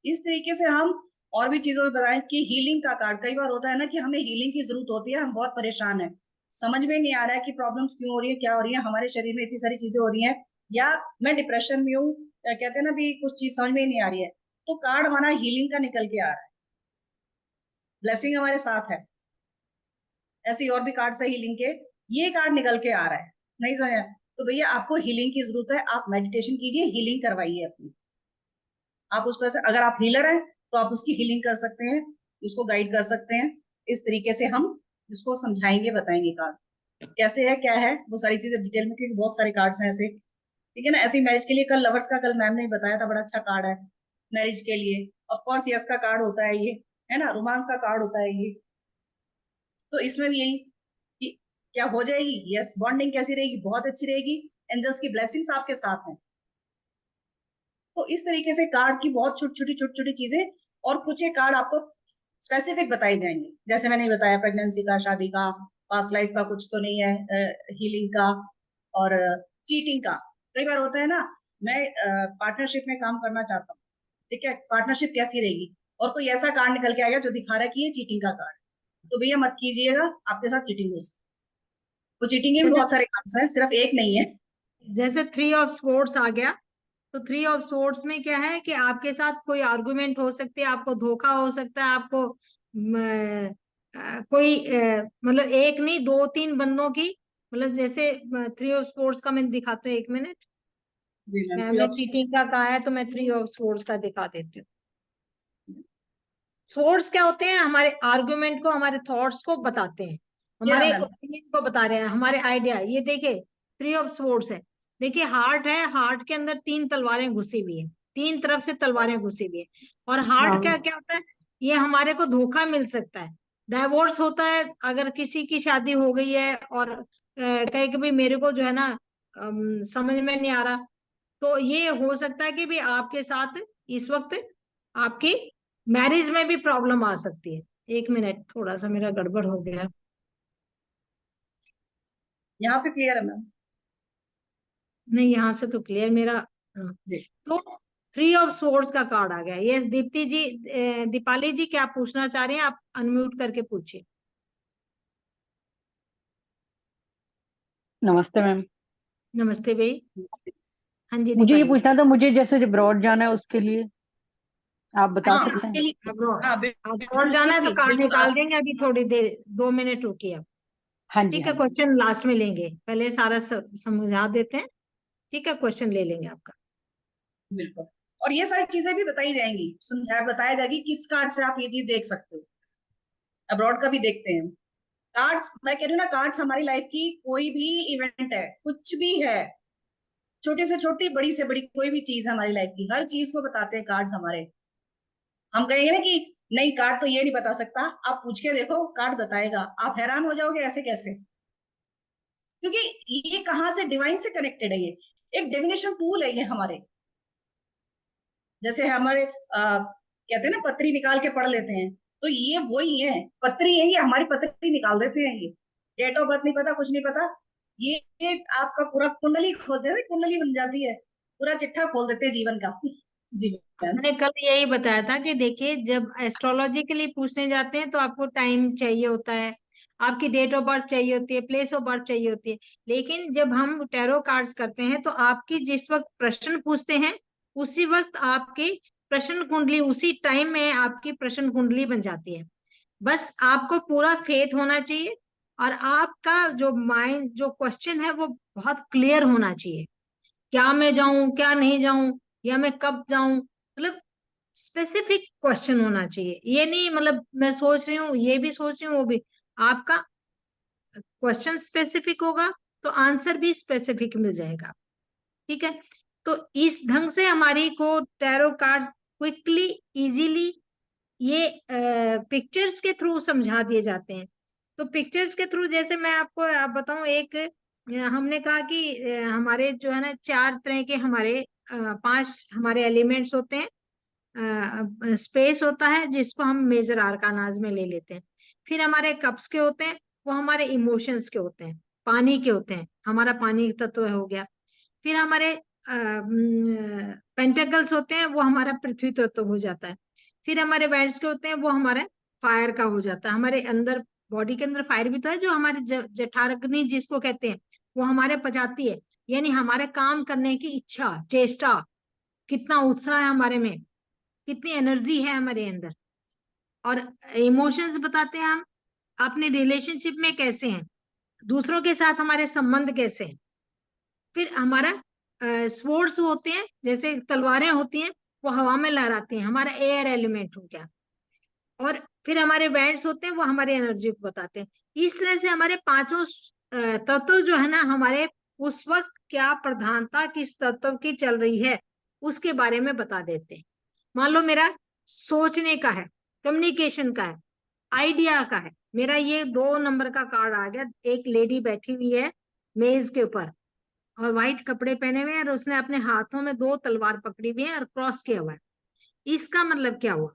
इस तरीके से हम और भी चीजों में बताएं कि हीलिंग का कार्ड, कई बार होता है ना कि हमें हीलिंग की जरूरत होती है, हम बहुत परेशान है, समझ में नहीं आ रहा है कि प्रॉब्लम्स क्यों हो रही है, क्या हो रही है, हमारे शरीर में इतनी सारी चीजें हो रही हैं, या मैं डिप्रेशन में हूँ, कहते हैं ना भी कुछ चीज समझ में ही नहीं आ रही है, तो कार्ड हमारा हीलिंग का निकल के आ रहा है, ब्लेसिंग हमारे साथ है। ऐसे और भी कार्ड है हीलिंग के, ये कार्ड निकल के आ रहा है, नहीं समझ? तो भैया आपको हीलिंग की जरूरत है, आप मेडिटेशन कीजिए, हीलिंग करवाइए अपनी। आप उस पर से, अगर आप हीलर हैं तो आप उसकी हीलिंग कर सकते हैं, उसको गाइड कर सकते हैं। इस तरीके से हम इसको समझाएंगे, बताएंगे कार्ड कैसे है क्या है, वो सारी चीजें डिटेल में, क्योंकि बहुत सारे कार्ड्स हैं ऐसे, ठीक है ना। ऐसी मैरिज के लिए कल लवर्स का, कल मैम ने बताया था, बड़ा अच्छा कार्ड है मैरिज के लिए। ऑफ कोर्स यस का कार्ड होता है ये, है ना, रोमांस का कार्ड होता है ये। तो इसमें भी यही कि क्या हो जाएगी, यस, बॉन्डिंग कैसी रहेगी, बहुत अच्छी रहेगी, एंजल्स की ब्लेसिंग्स आपके साथ हैं। तो इस तरीके से कार्ड की बहुत छोटी छोटी चीजें, और कुछ एक कार्ड आपको स्पेसिफिक बताए जाएंगे, जैसे मैंने बताया प्रेगनेंसी का, शादी का, पास्ट लाइफ का कुछ तो नहीं है, हीलिंग का, और चीटिंग का। कई बार होता है ना, मैं पार्टनरशिप में काम करना चाहता हूँ, ठीक है, पार्टनरशिप कैसी रहेगी, और कोई ऐसा कार्ड निकल के आएगा जो दिखा रहा है कि ये चीटिंग का कार्ड, तो भैया मत कीजिएगा, आपके साथ चीटिंग हो सकती है। तो चीटिंग के भी बहुत सारे कार्ड्स हैं, सिर्फ एक नहीं है। जैसे 3 ऑफ स्पोर्ट्स आ गया, तो 3 ऑफ स्पोर्ट्स में क्या है कि आपके साथ कोई आर्गुमेंट हो सकती है, आपको धोखा हो सकता है, आपको कोई मतलब एक नहीं, 2-3 बंदों की, मतलब जैसे 3 ऑफ स्पोर्ट्स का मैं दिखाती हूँ, 1 मिनट। जी मैम, थ्री मैं ऑफ चीटिंग का कहा है तो मैं 3 ऑफ स्पोर्ट्स का दिखा देती हूँ। स्पोर्ट्स क्या होते हैं? हमारे आर्गुमेंट को, हमारे थॉट्स को बताते हैं, ये रहा हमारे मैम। ओपिनियन को बता रहे हैं, हमारे आइडिया। ये देखिए 3 ऑफ स्पोर्ट्स है, देखिए हार्ट है, हार्ट के अंदर 3 तलवारें घुसी हुई है, 3 तरफ से तलवारें घुसी हुई है। और हार्ट क्या क्या होता है, ये हमारे को धोखा मिल सकता है, डाइवोर्स होता है अगर किसी की शादी हो गई है और कहे कि भाई मेरे को जो है ना समझ में नहीं आ रहा, तो ये हो सकता है कि भी आपके साथ इस वक्त आपकी मैरिज में भी प्रॉब्लम आ सकती है। 1 मिनट, थोड़ा सा मेरा गड़बड़ हो गया। यहाँ पे क्लियर है मैम? नहीं, यहाँ से तो क्लियर मेरा। हाँ। जी। तो 3 ऑफ सोर्ड्स का कार्ड आ गया। यस दीप्ति जी, दीपाली जी क्या पूछना चाह रहे हैं आप? अनम्यूट करके पूछिए। नमस्ते मैम। नमस्ते भाई। हाँ जी मुझे ये दीपाली जी। पूछना था, मुझे जैसे अब्रॉड जाना है उसके लिए आप बता हाँ सकते उसके हैं? लिए, अब्रॉड, हाँ अब्रॉड बिल्कुल उसके जाना है तो लिए कार्ड बिल्कुल निकाल आप। देंगे अभी थोड़ी देर, 2 मिनट रुकिए अब। हाँ जी, ठीक हाँ है, जी। क्वेश्चन लास्ट में लेंगे, पहले सारा समझा देते हैं। ठीक है, क्वेश्चन ले लेंगे आपका। बिल्कुल। और ये सारी चीजें भी बताई जाएंगी, समझाया बताया जाएगी किस कार्ड से आप ये चीज देख सकते हो। अब्रॉड का भी देखते हैं कार्ड्स। मैं कह रही हूँ ना, कार्ड्स हमारी लाइफ की कोई भी इवेंट है, कुछ भी है, छोटे से छोटी बड़ी से बड़ी कोई भी चीज है हमारी लाइफ की, हर चीज को बताते हैं कार्ड्स हमारे। हम कहेंगे ना कि नहीं कार्ड तो ये नहीं बता सकता, आप पूछ के देखो कार्ड बताएगा, आप हैरान हो जाओगे ऐसे कैसे। क्योंकि ये कहाँ से डिवाइन से कनेक्टेड है, ये एक डिविनेशन टूल है ये हमारे। जैसे हमारे कहते हैं ना पत्री निकाल के पढ़ लेते हैं, तो ये वही है, पत्री है ये, हमारी पत्री निकाल देते हैं ये। डेट ऑफ बर्थ नहीं पता, कुछ नहीं पता, ये आपका पूरा कुंडली खोल देते, कुंडली बन जाती है, पूरा चिट्ठा खोल देते हैं जीवन का। जी मैम। मैंने कल यही बताया था कि देखिए जब एस्ट्रोलॉजी के लिए पूछने जाते हैं तो आपको टाइम चाहिए होता है, आपकी डेट ऑफ बर्थ चाहिए होती है, प्लेस ऑफ बर्थ चाहिए होती है। लेकिन जब हम टैरो कार्ड्स करते हैं तो आपकी जिस वक्त प्रश्न पूछते हैं उसी वक्त आपकी प्रश्न कुंडली, उसी टाइम में आपकी प्रश्न कुंडली बन जाती है। बस आपको पूरा फेथ होना चाहिए और आपका जो माइंड, जो क्वेश्चन है वो बहुत क्लियर होना चाहिए। क्या मैं जाऊं, क्या नहीं जाऊं, या मैं कब जाऊं, मतलब स्पेसिफिक क्वेश्चन होना चाहिए। ये नहीं मतलब मैं सोच रही हूँ, ये भी सोच रही हूँ, वो भी। आपका क्वेश्चन स्पेसिफिक होगा तो आंसर भी स्पेसिफिक मिल जाएगा। ठीक है, तो इस ढंग से हमारी को टैरो कार्ड क्विकली, इजीली ये पिक्चर्स के थ्रू समझा दिए जाते हैं। तो पिक्चर्स के थ्रू जैसे मैं आपको आप बताऊं, एक हमने कहा कि हमारे जो है ना 4 तरह के हमारे 5 हमारे एलिमेंट्स होते हैं। स्पेस होता है जिसको हम मेजर आर्कानाज में ले लेते हैं। फिर हमारे कप्स के होते हैं, वो हमारे इमोशंस के होते हैं, पानी के होते हैं, हमारा पानी तत्व हो गया। फिर हमारे पेंटेकल्स होते हैं, वो हमारा पृथ्वी तत्व हो जाता है। फिर हमारे वैंड्स के होते हैं, वो हमारे फायर का हो जाता है। हमारे अंदर बॉडी के अंदर फायर भी तो है, जो हमारे जठराग्नि जिसको कहते हैं, वो हमारे पचाती है, यानी हमारे काम करने की इच्छा, चेष्टा, कितना उत्साह है हमारे में, कितनी एनर्जी है हमारे अंदर। और इमोशंस बताते हैं हम अपने रिलेशनशिप में कैसे हैं, दूसरों के साथ हमारे संबंध कैसे हैं। फिर हमारा स्पोर्ट्स होते हैं, जैसे तलवारें होती हैं, वो हवा में लहराती हैं, हमारा एयर एलिमेंट हो गया। और फिर हमारे बैंड्स होते हैं, वो हमारे एनर्जी को बताते हैं। इस तरह से हमारे पांचों तत्व जो है ना हमारे, उस वक्त क्या प्रधानता किस तत्व की चल रही है उसके बारे में बता देते हैं। मान लो मेरा सोचने का है, कम्युनिकेशन का है, आइडिया का है, मेरा ये 2 नंबर का कार्ड आ गया। एक लेडी बैठी हुई है मेज के ऊपर और व्हाइट कपड़े पहने हुए हैं और उसने अपने हाथों में 2 तलवार पकड़ी हुई है और क्रॉस किया हुआ है। इसका मतलब क्या हुआ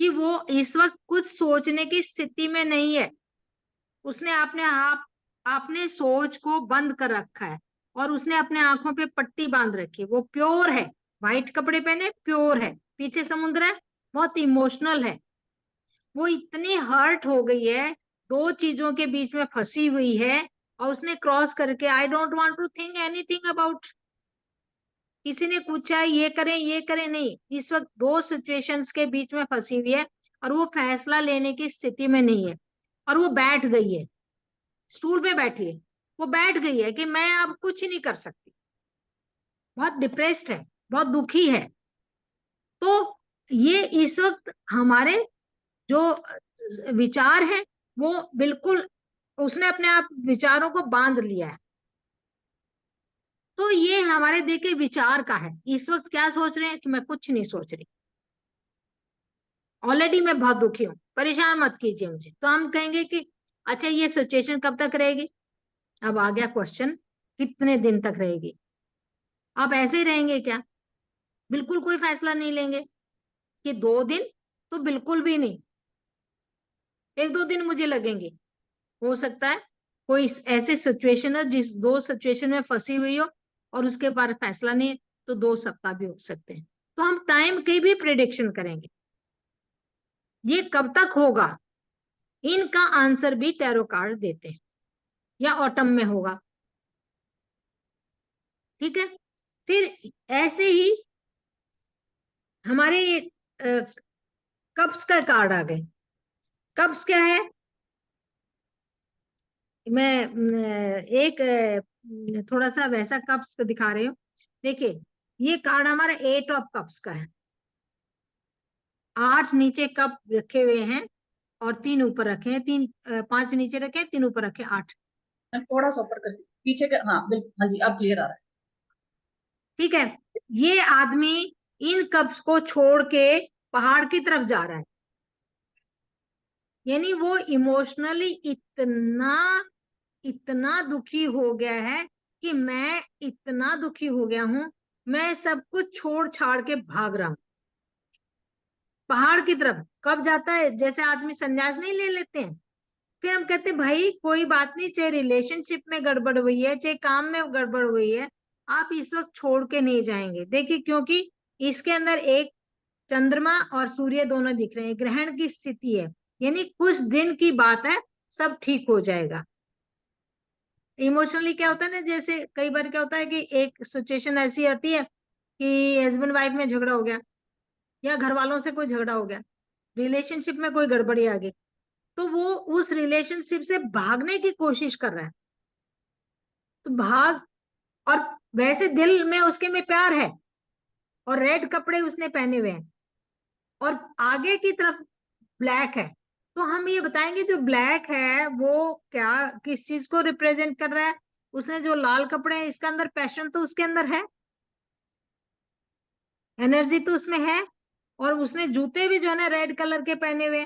कि वो इस वक्त कुछ सोचने की स्थिति में नहीं है। उसने अपने आप अपने सोच को बंद कर रखा है और उसने अपने आंखों पे पट्टी बांध रखी है। वो प्योर है, व्हाइट कपड़े पहने, प्योर है, पीछे समुद्र है, बहुत इमोशनल है। वो इतनी हर्ट हो गई है, 2 चीजों के बीच में फंसी हुई है और उसने क्रॉस करके I don't want to think anything about, किसी ने पूछा ये करें ये करें नहीं, इस वक्त 2 सिचुएशंस के बीच में फंसी हुई है और वो फैसला लेने की स्थिति में नहीं है। और वो बैठ गई है, स्टूल पे बैठी है, वो बैठ गई है कि मैं अब कुछ नहीं कर सकती, बहुत डिप्रेस्ड है, बहुत दुखी है। तो ये इस वक्त हमारे जो विचार है वो बिल्कुल, उसने अपने आप विचारों को बांध लिया है। तो ये हमारे देखे विचार का है। इस वक्त क्या सोच रहे हैं कि मैं कुछ नहीं सोच रही, ऑलरेडी मैं बहुत दुखी हूँ, परेशान मत कीजिए मुझे। तो हम कहेंगे कि अच्छा ये सिचुएशन कब तक रहेगी। अब आ गया क्वेश्चन, कितने दिन तक रहेगी। आप ऐसे ही रहेंगे क्या? बिल्कुल कोई फैसला नहीं लेंगे कि 2 दिन, तो बिल्कुल भी नहीं, 1-2 दिन मुझे लगेंगे। हो सकता है कोई ऐसे सिचुएशन हो जिस 2 सिचुएशन में फंसी हुई हो और उसके बाद फैसला नहीं है, तो 2 सप्ताह भी हो सकते हैं। तो हम टाइम की भी प्रिडिक्शन करेंगे, ये कब तक होगा इनका आंसर भी टैरो कार्ड देते हैं, या ऑटम में होगा। ठीक है, फिर ऐसे ही हमारे कप्स का कार्ड आ गए। कप्स क्या है, मैं एक थोड़ा सा वैसा कप्स का दिखा रही हूँ। देखिए ये कार्ड हमारा 8 ऑफ कप्स का है। 8 नीचे कप रखे हुए हैं और 3 ऊपर रखे हैं, 5 नीचे रखे हैं, 3 ऊपर रखे, 8। मैम थोड़ा सा ऊपर करके पीछे कर, हाँ बिल्कुल, हाँ जी अब क्लियर आ रहा है। ठीक है, ये आदमी इन कप्स को छोड़ के पहाड़ की तरफ जा रहा है, यानी वो इमोशनली इतना इतना दुखी हो गया है कि मैं इतना दुखी हो गया हूं, मैं सब कुछ छोड़ छाड़ के भाग रहा हूं पहाड़ की तरफ। कब जाता है, जैसे आदमी संन्यास नहीं ले लेते हैं, फिर हम कहते हैं भाई कोई बात नहीं, चाहे रिलेशनशिप में गड़बड़ हुई है, चाहे काम में गड़बड़ हुई है, आप इस वक्त छोड़ के नहीं जाएंगे। देखिए क्योंकि इसके अंदर एक चंद्रमा और सूर्य दोनों दिख रहे हैं, ग्रहण की स्थिति है, यानी कुछ दिन की बात है, सब ठीक हो जाएगा। इमोशनली क्या होता है ना, जैसे कई बार क्या होता है कि एक सिचुएशन ऐसी आती है कि हस्बैंड वाइफ में झगड़ा हो गया, या घर वालों से कोई झगड़ा हो गया, रिलेशनशिप में कोई गड़बड़ी आ गई, तो वो उस रिलेशनशिप से भागने की कोशिश कर रहा है, तो भाग, और वैसे दिल में उसके में प्यार है, और रेड कपड़े उसने पहने हुए हैं, और आगे की तरफ ब्लैक है। तो हम ये बताएंगे जो ब्लैक है वो क्या, किस चीज को रिप्रेजेंट कर रहा है। उसने जो लाल कपड़े हैं, इसके अंदर पैशन तो उसके अंदर है, एनर्जी तो उसमें है, और उसने जूते भी जो है ना रेड कलर के पहने हुए,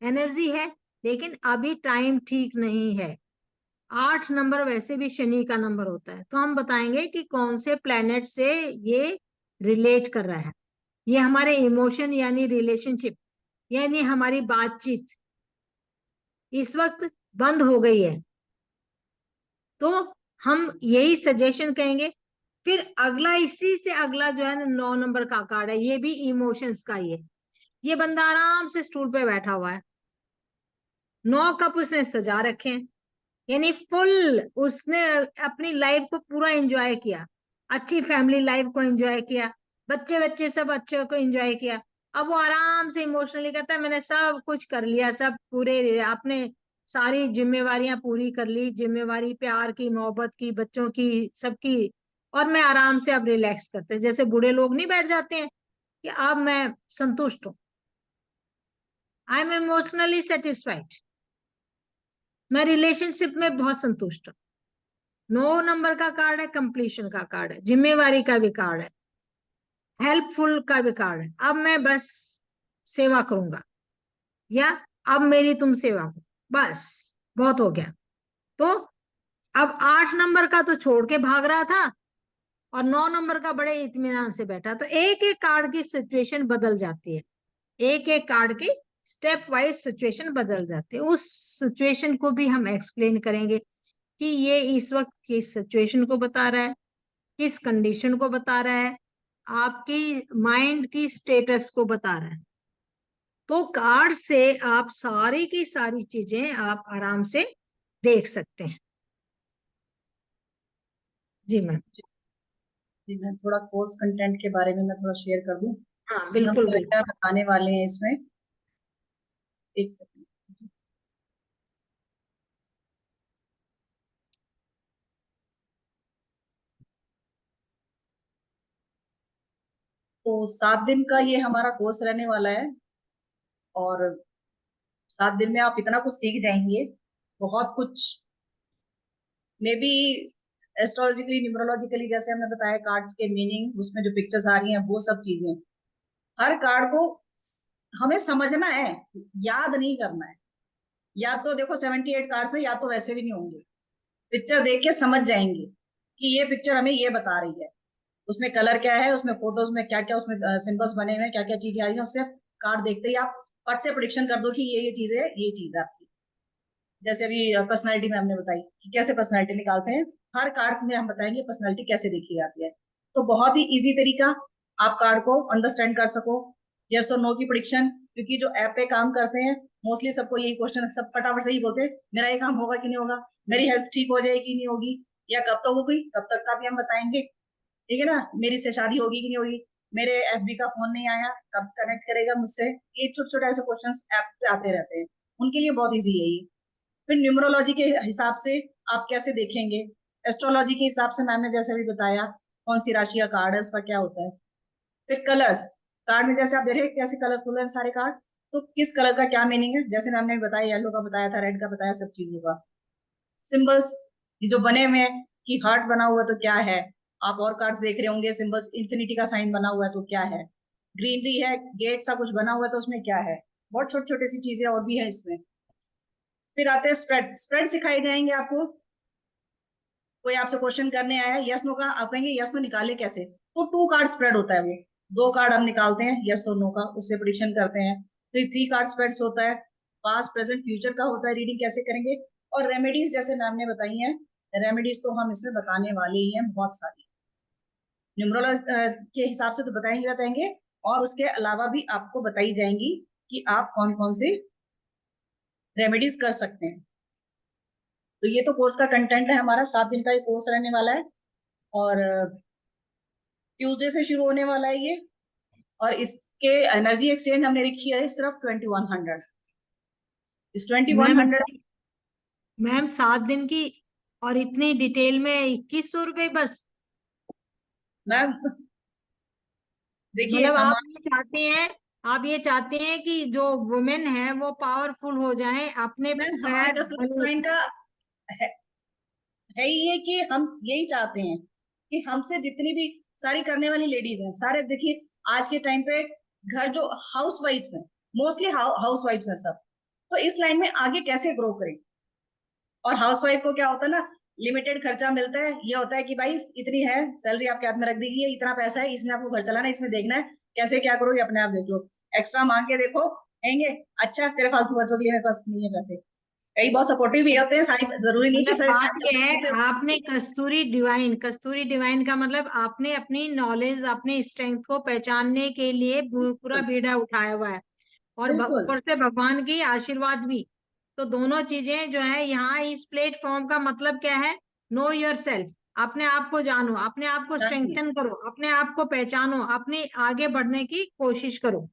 एनर्जी है, लेकिन अभी टाइम ठीक नहीं है। 8 नंबर वैसे भी शनि का नंबर होता है, तो हम बताएंगे कि कौन से प्लेनेट से ये रिलेट कर रहा है। ये हमारे इमोशन यानी रिलेशनशिप यानी हमारी बातचीत इस वक्त बंद हो गई है, तो हम यही सजेशन कहेंगे। फिर अगला, इसी से अगला जो है ना 9 नंबर का कार्ड है, ये भी इमोशंस का ही है। ये बंदा आराम से स्टूल पे बैठा हुआ है, 9 कप उसने सजा रखे हैं, यानी फुल उसने अपनी लाइफ को पूरा एंजॉय किया, अच्छी फैमिली लाइफ को एंजॉय किया, बच्चे बच्चे सब अच्छे को एंजॉय किया। अब वो आराम से इमोशनली कहता है मैंने सब कुछ कर लिया, सब पूरे आपने सारी जिम्मेवारियां पूरी कर ली, जिम्मेवारी प्यार की, मोहब्बत की, बच्चों की, सबकी, और मैं आराम से अब रिलैक्स करते हैं। जैसे बूढ़े लोग नहीं बैठ जाते हैं कि अब मैं संतुष्ट हूँ, आई एम इमोशनली सेटिस्फाइड, मैं रिलेशनशिप में बहुत संतुष्ट हूँ। 9 नंबर का कार्ड है, कंप्लीशन का कार्ड है, जिम्मेवारी का भी कार्ड है, हेल्पफुल का भी कार्ड है। अब मैं बस सेवा करूंगा, या अब मेरी तुम सेवा करो, बस बहुत हो गया। तो अब 8 नंबर का तो छोड़ के भाग रहा था, और 9 नंबर का बड़े इत्मीनान से बैठा। तो एक एक कार्ड की सिचुएशन बदल जाती है, एक एक कार्ड की स्टेप वाइज सिचुएशन बदल जाती है। उस सिचुएशन को भी हम एक्सप्लेन करेंगे कि ये इस वक्त किस सिचुएशन को बता रहा है, किस कंडीशन को बता रहा है, आपकी माइंड की स्टेटस को बता रहा है। तो कार्ड से आप सारी की सारी चीजें आप आराम से देख सकते हैं। जी मैम। जी मैं थोड़ा कोर्स कंटेंट के बारे में मैं थोड़ा शेयर कर दूं हाँ कि हम बिल्कुल क्या क्या बिल्कुल। बताने वाले हैं इसमें। एक सेकंड। तो 7 दिन का ये हमारा कोर्स रहने वाला है, और 7 दिन में आप इतना कुछ सीख जाएंगे, बहुत कुछ। मे बी एस्ट्रोलॉजिकली, न्यूमरोलॉजिकली, जैसे हमने बताया कार्ड्स के मीनिंग, उसमें जो पिक्चर्स आ रही हैं वो सब चीजें, हर कार्ड को हमें समझना है, याद नहीं करना है। या तो देखो 78 कार्ड्स है, या तो वैसे भी नहीं होंगे, पिक्चर देख के समझ जाएंगे कि ये पिक्चर हमें ये बता रही है, उसमें कलर क्या है, उसमें फोटोज में क्या क्या, उसमें सिंबल्स बने हुए हैं, क्या क्या चीजें आ रही है, उससे कार्ड देखते ही आप फट से प्रिडिक्शन कर दो कि ये चीज है, ये चीज है आपकी। जैसे अभी पर्सनैलिटी में हमने बताई कि कैसे पर्सनैलिटी निकालते हैं, हर कार्ड में हम बताएंगे पर्सनैलिटी कैसे देखी जाती है। तो बहुत ही इजी तरीका, आप कार्ड को अंडरस्टैंड कर सको, यस और नो की प्रिडिक्शन। क्योंकि जो ऐप पे काम करते हैं मोस्टली सबको यही क्वेश्चन, सब फटाफट से ही बोलते हैं मेरा ये काम होगा कि नहीं होगा, मेरी हेल्थ ठीक हो जाएगी कि नहीं होगी, या कब तक होगी, कब तक का भी हम बताएंगे, ठीक है ना, मेरी से शादी होगी कि नहीं होगी, मेरे एफबी का फोन नहीं आया, कब कनेक्ट करेगा मुझसे, ये छोटे छोटे ऐसे क्वेश्चंस ऐप पे आते रहते हैं, उनके लिए बहुत इजी है ये। फिर न्यूमरोलॉजी के हिसाब से आप कैसे देखेंगे, एस्ट्रोलॉजी के हिसाब से मैम ने जैसे भी बताया कौन सी राशि का कार्ड है, उसका क्या होता है। फिर कलर्स, कार्ड में जैसे आप देख रहे हैं कैसे कलरफुल है सारे कार्ड, तो किस कलर का क्या मीनिंग है, जैसे मैम ने बताया येलो का बताया था, रेड का बताया, सब चीजों का। सिंबल्स, ये जो बने हुए हैं कि हार्ट बना हुआ है तो क्या है, आप और कार्ड्स देख रहे होंगे सिंबल्स, इन्फिनिटी का साइन बना हुआ है तो क्या है, ग्रीनरी है, गेट सा कुछ बना हुआ है तो उसमें क्या है, बहुत छोटी छोटी सी चीजें और भी है इसमें। फिर आते हैं स्प्रेड, स्प्रेड सिखाए जाएंगे आपको, कोई आपसे क्वेश्चन करने आया यस नो का, आप कहेंगे यस नो निकाले कैसे, तो 2 कार्ड स्प्रेड होता है वो, 2 कार्ड हम निकालते हैं यस और नो का, उससे प्रिडिक्शन करते हैं। फिर 3 कार्ड स्प्रेड्स होता है, पास्ट प्रेजेंट फ्यूचर का होता है, रीडिंग कैसे करेंगे। और रेमेडीज जैसे मैम ने बताई हैं, रेमेडीज तो हम इसमें बताने वाले ही हैं बहुत सारी, न्यूमरोलॉजी के हिसाब से तो बताएंगे बताएंगे, और उसके अलावा भी आपको बताई जाएंगी कि आप कौन कौन से रेमेडीज कर सकते हैं। तो ये तो कोर्स का कंटेंट है हमारा, 7 दिन का ये कोर्स रहने वाला है, और ट्यूसडे से शुरू होने वाला है ये। और इसके एनर्जी एक्सचेंज हमने लिखी है सिर्फ 2100, इस मैम 2100। मैम 7 दिन की और इतनी डिटेल में 2100 रुपये बस? मैम देखिए मतलब हमारे, आप ये चाहते हैं कि जो वुमेन है वो पावरफुल हो जाए, अपने मैम हमारे पैर कस्टमर भले। क्लाइंट का है, है ही ये कि हम यही चाहते हैं कि हमसे जितनी भी सारी करने वाली लेडीज हैं सारे, देखिए आज के टाइम पे घर जो हाउस वाइफ्स हैं, मोस्टली हाउस वाइफ्स हैं सब, तो इस लाइन में आगे कैसे ग्रो करें। और हाउसवाइफ को क्या होता है ना, लिमिटेड खर्चा मिलता है, ये होता है कि भाई इतनी है सैलरी आपके हाथ में रख दी है, इतना पैसा है, इसमें आपको घर चलाना है, इसमें देखना है कैसे क्या करोगे, अपने आप देख लो, एक्स्ट्रा मांग के देखो, कहेंगे अच्छा तेरे फालतू खर्चों के लिए मेरे पास नहीं है पैसे। कई बहुत सपोर्टिव भी होते हैं, सारी जरूरी नहीं कि मतलब सारे बात सारे ये है, कस्टमर से। आपने कस्तूरी डिवाइन का मतलब आपने अपनी नॉलेज, अपनी स्ट्रेंथ को पहचानने के लिए पूरा बिल्कुल बीड़ा उठाया हुआ है, और बिल्कुल। ऊपर से भगवान की आशीर्वाद भी। तो दोनों चीजें जो है यहाँ इस प्लेटफॉर्म का मतलब क्या है? नो योर सेल्फ, अपने आप को जानो, अपने आप को जानती स्ट्रेंथन करो, अपने आप को पहचानो, अपने आगे बढ़ने की कोशिश करो।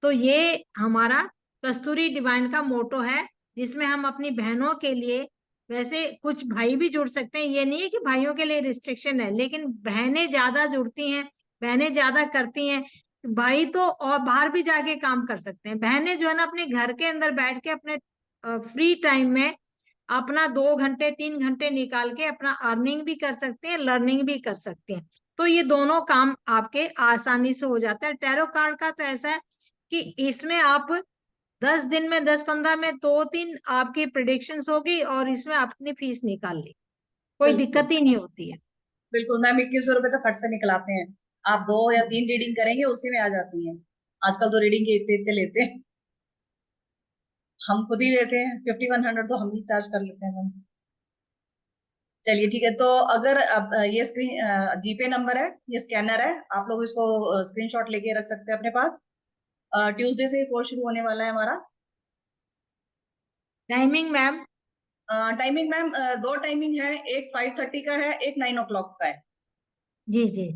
तो ये हमारा कस्तूरी डिवाइन का मोटो है, जिसमें हम अपनी बहनों के लिए, वैसे कुछ भाई भी जुड़ सकते हैं, ये नहीं है कि भाइयों के लिए रिस्ट्रिक्शन है, लेकिन बहनें ज्यादा जुड़ती हैं, बहनें ज्यादा करती हैं। भाई तो और बाहर भी जाके काम कर सकते हैं, बहनें जो है ना अपने घर के अंदर बैठ के अपने फ्री टाइम में अपना 2 घंटे 3 घंटे निकाल के अपना अर्निंग भी कर सकते हैं, लर्निंग भी कर सकते हैं। तो ये दोनों काम आपके आसानी से हो जाता है। टैरो कार्ड का तो ऐसा है कि इसमें आप 10 दिन में, 10-15 में 2-3 आपकी प्रिडिक्शंस होगी और इसमें अपनी फीस निकाल ली, कोई बिल्कुल दिक्कत ही नहीं होती है। बिल्कुल मैम, 2100 रुपये तो फट से निकलाते हैं, आप 2 या 3 रीडिंग करेंगे उसी में आ जाती हैं। आजकल तो रीडिंग के इतने इतने लेते हैं, हम खुद ही लेते हैं 5100, तो हम ही चार्ज कर लेते हैं मैम। चलिए ठीक है, तो अगर अब ये स्क्रीन जीपे नंबर है, ये स्कैनर है, आप लोग इसको स्क्रीनशॉट लेके रख सकते हैं अपने पास। ट्यूसडे से कोर्स शुरू होने वाला है हमारा। Timing ma'am? Timing ma'am 2 timing है, एक 5:30 का है, एक 9 o'clock का है। जी जी।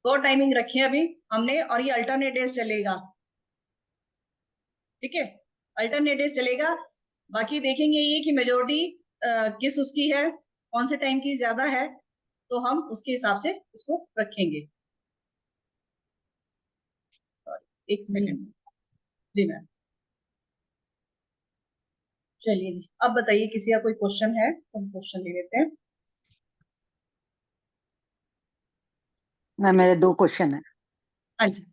2 टाइमिंग रखी है अभी हमने, और ये अल्टरनेट डेज चलेगा, ठीक है, अल्टरनेट डेज चलेगा। बाकी देखेंगे ये कि मेजोरिटी किस उसकी है, कौन से टाइम की ज्यादा है, तो हम उसके हिसाब से उसको रखेंगे। एक जी सेकंड। जी मैम। चलिए जी, अब बताइए किसी का कोई क्वेश्चन है तो हम क्वेश्चन ले लेते हैं। मैं मेरे 2 क्वेश्चन है। हाँ जी।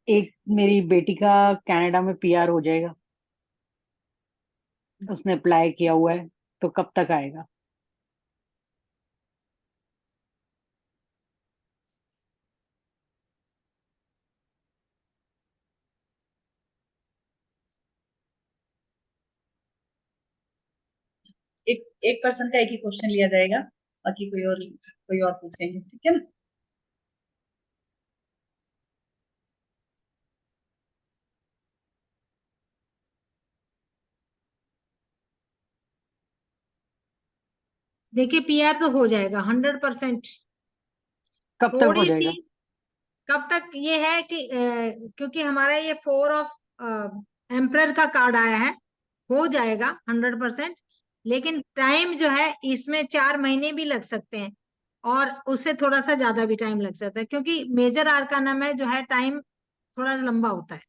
एक, मेरी बेटी का कनाडा में पीआर हो जाएगा, उसने अप्लाई किया हुआ है, तो कब तक आएगा? एक एक पर्सन का एक ही क्वेश्चन लिया जाएगा, बाकी कोई और पूछेंगे, ठीक है ना? देखिए पीआर तो हो जाएगा 100%। कब तक हो थोड़ी सी जाएगा? कब तक ये है कि क्योंकि हमारा ये 4 ऑफ एम्परर का कार्ड आया है, हो जाएगा 100%। लेकिन टाइम जो है इसमें 4 महीने भी लग सकते हैं, और उससे थोड़ा सा ज्यादा भी टाइम लग सकता है, क्योंकि मेजर आर्काना में जो है टाइम थोड़ा लंबा होता है।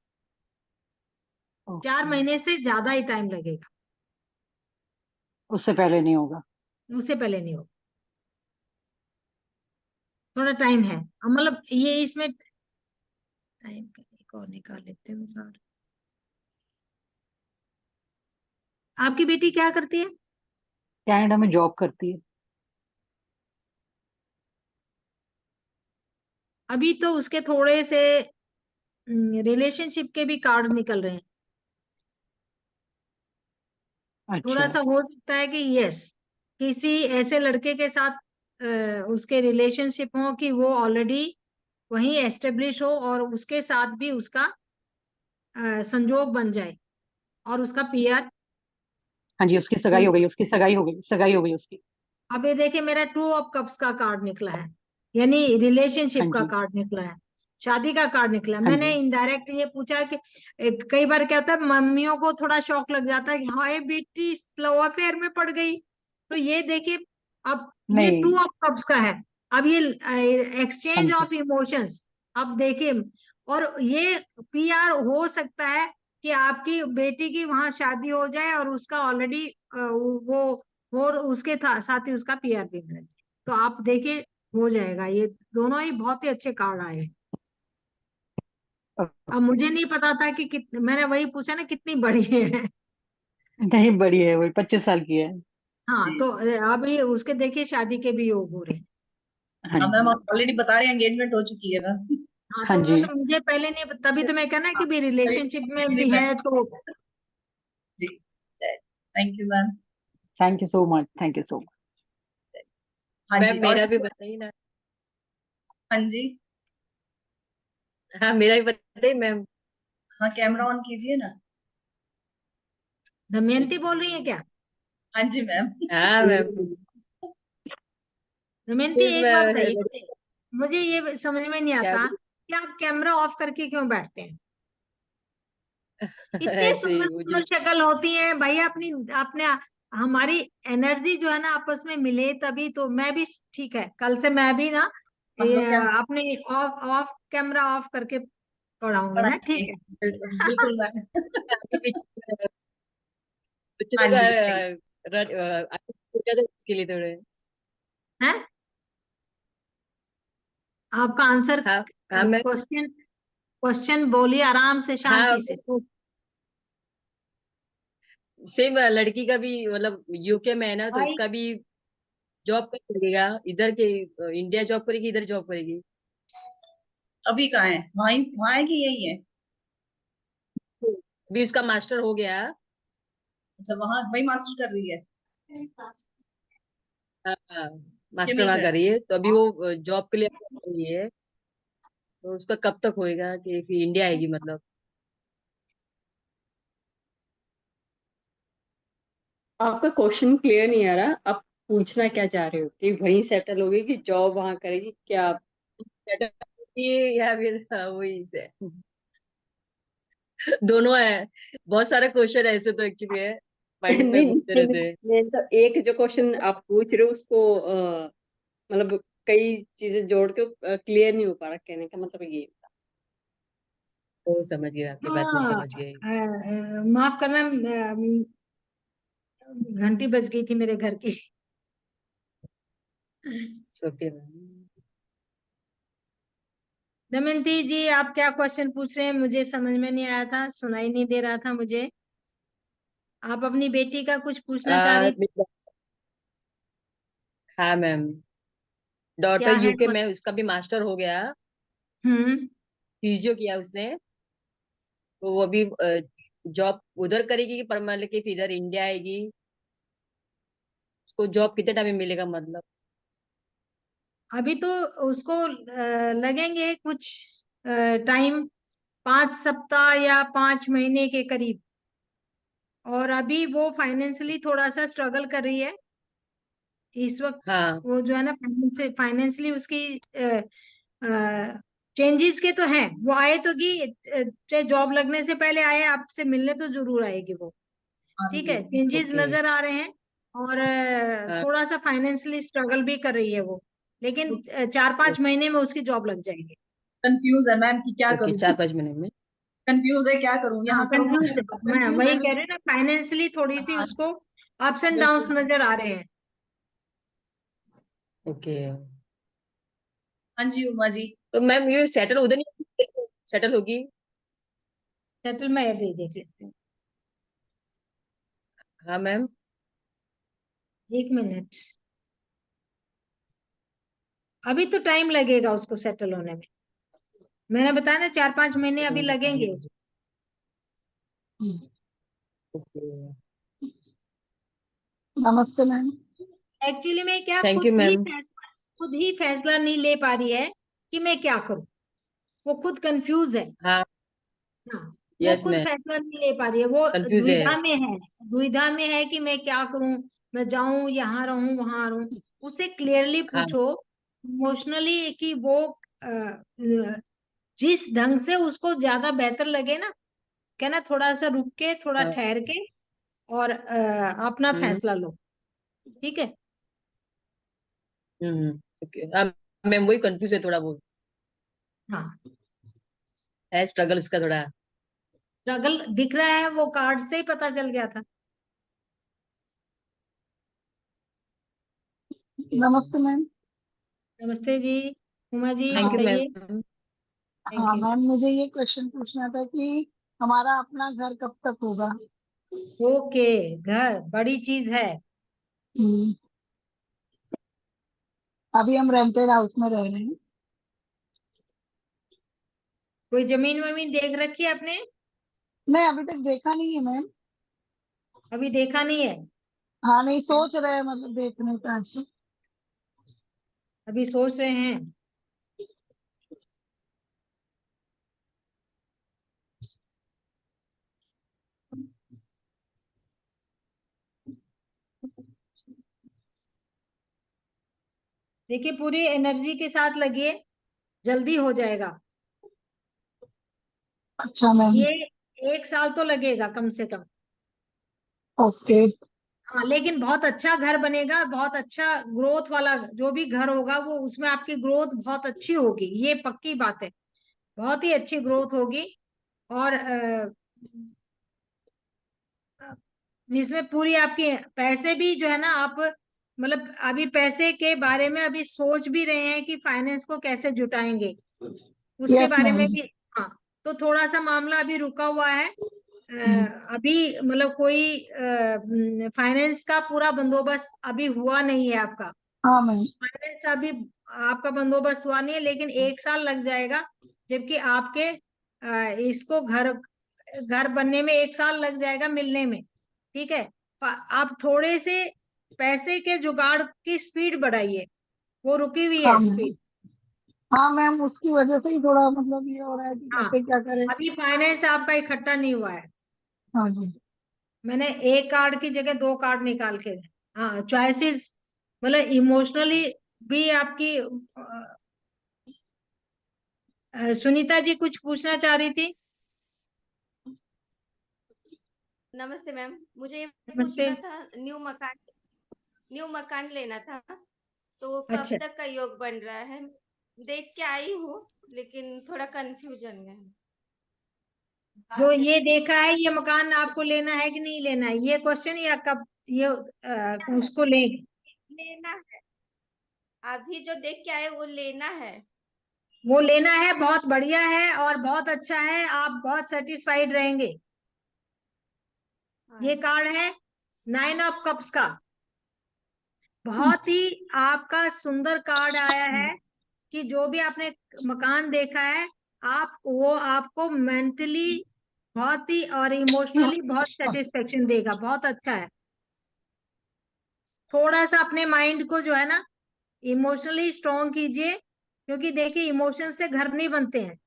4 महीने से ज्यादा ही टाइम लगेगा, उससे पहले नहीं होगा? उससे पहले नहीं होगा। थोड़ा टाइम है, मतलब ये इसमें टाइम का एक और निकाल लेते हैं कार्ड। आपकी बेटी क्या करती है? कनाडा में जॉब करती है। अभी तो उसके थोड़े से रिलेशनशिप के भी कार्ड निकल रहे हैं। थोड़ा अच्छा। सा हो सकता है कि यस, किसी ऐसे लड़के के साथ उसके रिलेशनशिप हो कि वो ऑलरेडी वहीं एस्टेब्लिश हो, और उसके साथ भी उसका संजोग बन जाए, और उसका पीआर। हाँ जी, उसकी सगाई हो गई, उसकी सगाई हो गई, सगाई हो गई उसकी। अब ये देखिए मेरा 2 ऑफ कप्स का कार्ड निकला है, यानी हाँ रिलेशनशिप का जी। कार्ड निकला है, शादी का कार्ड निकला है। हाँ मैंने जी। इनडायरेक्ट ये पूछा कि कई बार क्या होता है, मम्मियों को थोड़ा शौक लग जाता है कि हाय बेटी लव अफेयर में पड़ गई। तो ये देखिए, अब ये टू नहीं। ऑफ कप्स का है। अब ये हाँ एक्सचेंज जी। ऑफ इमोशंस, अब देखिए, और ये पीआर हो सकता है कि आपकी बेटी की वहां शादी हो जाए और उसका ऑलरेडी वो और उसके साथ ही उसका पीआर भी मिल जाए। तो आप देखिए, हो जाएगा। ये दोनों ही बहुत ही अच्छे कार्ड आए हैं। अब मुझे नहीं पता था कि मैंने वही पूछा ना कितनी बड़ी है। नहीं, बड़ी है, वही 25 साल की है। हाँ, जी। तो अभी उसके देखिए शादी के भी योग हो रहे हैं। हाँ हाँ मैम, जी। आप ऑलरेडी बता रहे हैं एंगेजमेंट हो चुकी है मैम। हाँ, हाँ तो वो जी। तो मुझे पहले नहीं, तभी तो मैं कहना है कि भी रिलेशनशिप में जी भी मैम। है तो। जी। Thank you ma'am. Thank you so much, thank you so much. हाँ जी, मैम और मेरा भी किसी बताइए ना। हाँ जी। हाँ मेरा भी बताइए मैम। हाँ, कैमरा ऑन कीजिए ना। दमयंती बोल रही है क्या? हाँ जी मैम। हाँ मैम। दमयंती फिर एक बात मैं बताइए, मुझे ये समझ में नहीं क्या आता कि आप कैमरा ऑफ करके क्यों बैठते हैं? इतने ऐसे ही सुंदर मुझे सुंदर शक्ल होती है भैया, अपनी अपने हमारी एनर्जी जो है ना आपस में मिले तभी तो। मैं भी ठीक है, कल से मैं भी ना हम ये लोग क्या अपने ऑफ ऑफ कैमरा ऑफ करके पढ़ाऊंगी ना, पढ़ाएंगे? ठीक है? बिल्कुल बिल्कुल मैम। बच्चे हाँ लोग जी, बताइए। इसके लिए थोड़े। हैं? आपका आंसर, हाँ हाँ मैम। क्वेश्चन क्वेश्चन बोलिए आराम से, हाँ शांति से। तो सेम लड़की का भी मतलब यूके में है ना, तो भाई, उसका भी जॉब कर लगेगा इधर के। इंडिया जॉब करेगी, इधर जॉब करेगी। अभी कहाँ है, वहाँ है कि यही है? भी उसका मास्टर हो गया। अच्छा, वहाँ वही मास्टर कर रही है हाँ, कि मास्टर नहीं वहाँ कर? कर रही है, तो अभी वो जॉब के लिए apply कर रही है। तो उसका कब तक होएगा कि फिर इंडिया आएगी मतलब। आपका क्वेश्चन क्लियर नहीं आ रहा। आप पूछना क्या चाह रहे हो कि वहीं सेटल होगी कि जॉब वहां करेगी क्या आप? ये या फिर हाँ, वही से दोनों है। बहुत सारे क्वेश्चन ऐसे तो एक्चुअली है, माइंड में नहीं घूमते नहीं रहते हैं। नहीं, तो एक जो क्वेश्चन आप पूछ रहे हो उसको मतलब कई चीजें जोड़ के क्लियर नहीं हो पा रहा। कहने का मतलब ये था। वो समझ गए, आपकी बात में हाँ, समझ गए। माफ करना, घंटी बज गई थी मेरे घर की। ओके। दमयंती जी, आप क्या क्वेश्चन पूछ रहे हैं? मुझे समझ में नहीं आया था, सुनाई नहीं दे रहा था मुझे। आप अपनी बेटी का कुछ पूछना चाह रही थी? मेरी हाँ मैम, क्या डॉटर है यूके में, उसका भी मास्टर हो गया, हम्म। फिजियो किया उसने। तो वो अभी जॉब उधर करेगी कि मतलब कि फिर इधर इंडिया आएगी? उसको जॉब कितने टाइम में मिलेगा मतलब? अभी तो उसको लगेंगे कुछ टाइम, 5 सप्ताह या 5 महीने के करीब। और अभी वो फाइनेंशियली थोड़ा सा स्ट्रगल कर रही है इस वक्त। हाँ। वो जो है ना, फाइनेंशियली उसकी चेंजेस के तो हैं। वो आए तो कि चाहे जॉब लगने से पहले आए, आपसे मिलने तो जरूर आएगी वो। ठीक है, चेंजेस ओके। नजर आ रहे हैं। और हाँ। थोड़ा सा फाइनेंशियली स्ट्रगल भी कर रही है वो। लेकिन 4-5 महीने में उसकी जॉब लग जाएगी। कंफ्यूज है मैम कि क्या ओके, करूँ। 4-5 महीने में। कंफ्यूज है क्या करूँ, हाँ, यहाँ करूँ कंफ्यूज है। मैं कंफ्यूज है वही मैं। कह रही हूँ ना, फाइनेंशियली थोड़ी सी हाँ उसको अप्स एंड डाउन्स बिल्कुल। नजर आ रहे हैं। ओके। हाँ जी उमा जी। तो मैम ये सेटल उधर नहीं सेटल होगी? सेटल मैं अभी देख लेती हूँ, हाँ मैम। 1 मिनट। अभी तो टाइम लगेगा उसको सेटल होने में। मैंने बताया ना, 4-5 महीने अभी लगेंगे। ओके। नमस्ते मैम। एक्चुअली में क्या, थैंक यू मैम। खुद ही फैसला नहीं ले पा रही है कि मैं क्या करूं। वो खुद कंफ्यूज है। हाँ। हाँ, वो यस खुद मैम। फैसला नहीं ले पा रही है। वो कंफ्यूज है। दुविधा में है। दुविधा में है कि मैं क्या करूं, मैं जाऊं, यहाँ रहूं, वहां रहूं। उसे क्लियरली हाँ। पूछो इमोशनली कि वो जिस ढंग से उसको ज्यादा बेहतर लगे ना, कहना थोड़ा सा रुक के, थोड़ा हाँ। ठहर के, और अपना हम्म। फैसला लो। ठीक है। ओके। हाँ मैम, वही कंफ्यूज है थोड़ा बहुत, हाँ, है स्ट्रगल इसका थोड़ा। स्ट्रगल दिख रहा है, वो कार्ड से ही पता चल गया था। नमस्ते मैम। नमस्ते जी, उमा जी थैंक यू बताइए। मैम। थैंक हाँ यू। मैम, मुझे ये क्वेश्चन पूछना था कि हमारा अपना घर कब तक होगा। ओके, घर बड़ी चीज है। हम्म, अभी हम रेंटेड हाउस में रह रहे हैं। कोई जमीन वमीन देख रखी है आपने? नहीं, अभी तक देखा नहीं है मैम। अभी देखा नहीं है? हाँ, नहीं सोच रहे हैं, मतलब देखने का ऐसे। अभी सोच रहे हैं? देखिए, पूरी एनर्जी के साथ लगिए, जल्दी हो जाएगा। अच्छा मैम। ये 1 साल तो लगेगा कम से कम। ओके। हाँ, लेकिन बहुत अच्छा घर बनेगा, बहुत अच्छा ग्रोथ वाला जो भी घर होगा, वो उसमें आपकी ग्रोथ बहुत अच्छी होगी, ये पक्की बात है। बहुत ही अच्छी ग्रोथ होगी। और जिसमें पूरी आपके पैसे भी जो है ना, आप मतलब अभी पैसे के बारे में अभी सोच भी रहे हैं कि फाइनेंस को कैसे जुटाएंगे, उसके यस बारे मैम। में भी। हाँ, तो थोड़ा सा मामला अभी रुका हुआ है। अभी मतलब कोई फाइनेंस का पूरा बंदोबस्त अभी हुआ नहीं है आपका। हाँ मैम। फाइनेंस अभी आपका बंदोबस्त हुआ नहीं है, लेकिन 1 साल लग जाएगा। जबकि आपके इसको घर घर बनने में 1 साल लग जाएगा, मिलने में। ठीक है। आप थोड़े से पैसे के जुगाड़ की स्पीड बढ़ाइए, वो रुकी हुई है हाँ मैम। स्पीड। हाँ मैम, उसकी वजह से ही थोड़ा मतलब ये हो रहा है कि हाँ, कैसे क्या करें। अभी फाइनेंस आपका इकट्ठा नहीं हुआ है। हाँ जी। मैंने एक कार्ड की जगह 2 कार्ड निकाल के, हाँ, चॉइसेस, मतलब इमोशनली भी आपकी सुनीता जी कुछ पूछना चाह रही थी। नमस्ते मैम, मुझे ये नमस्ते। पूछना था, न्यू मकान लेना था, तो कब अच्छा, तक का योग बन रहा है? देख के आई हूँ, लेकिन थोड़ा कंफ्यूजन में है। जो ये देखा है, ये मकान आपको लेना है कि नहीं लेना है, ये क्वेश्चन, या कब ये उसको लें? लेना है, अभी जो देख के आए वो लेना है। वो लेना है, बहुत बढ़िया है और बहुत अच्छा है, आप बहुत सेटिस्फाइड रहेंगे। ये कार्ड है 9 ऑफ कप्स का, बहुत ही आपका सुंदर कार्ड आया है कि जो भी आपने मकान देखा है, आप वो आपको मेंटली बहुत ही और इमोशनली बहुत सेटिस्फेक्शन देगा, बहुत अच्छा है। थोड़ा सा अपने माइंड को जो है ना इमोशनली स्ट्रॉन्ग कीजिए, क्योंकि देखिए इमोशन से घर नहीं बनते हैं,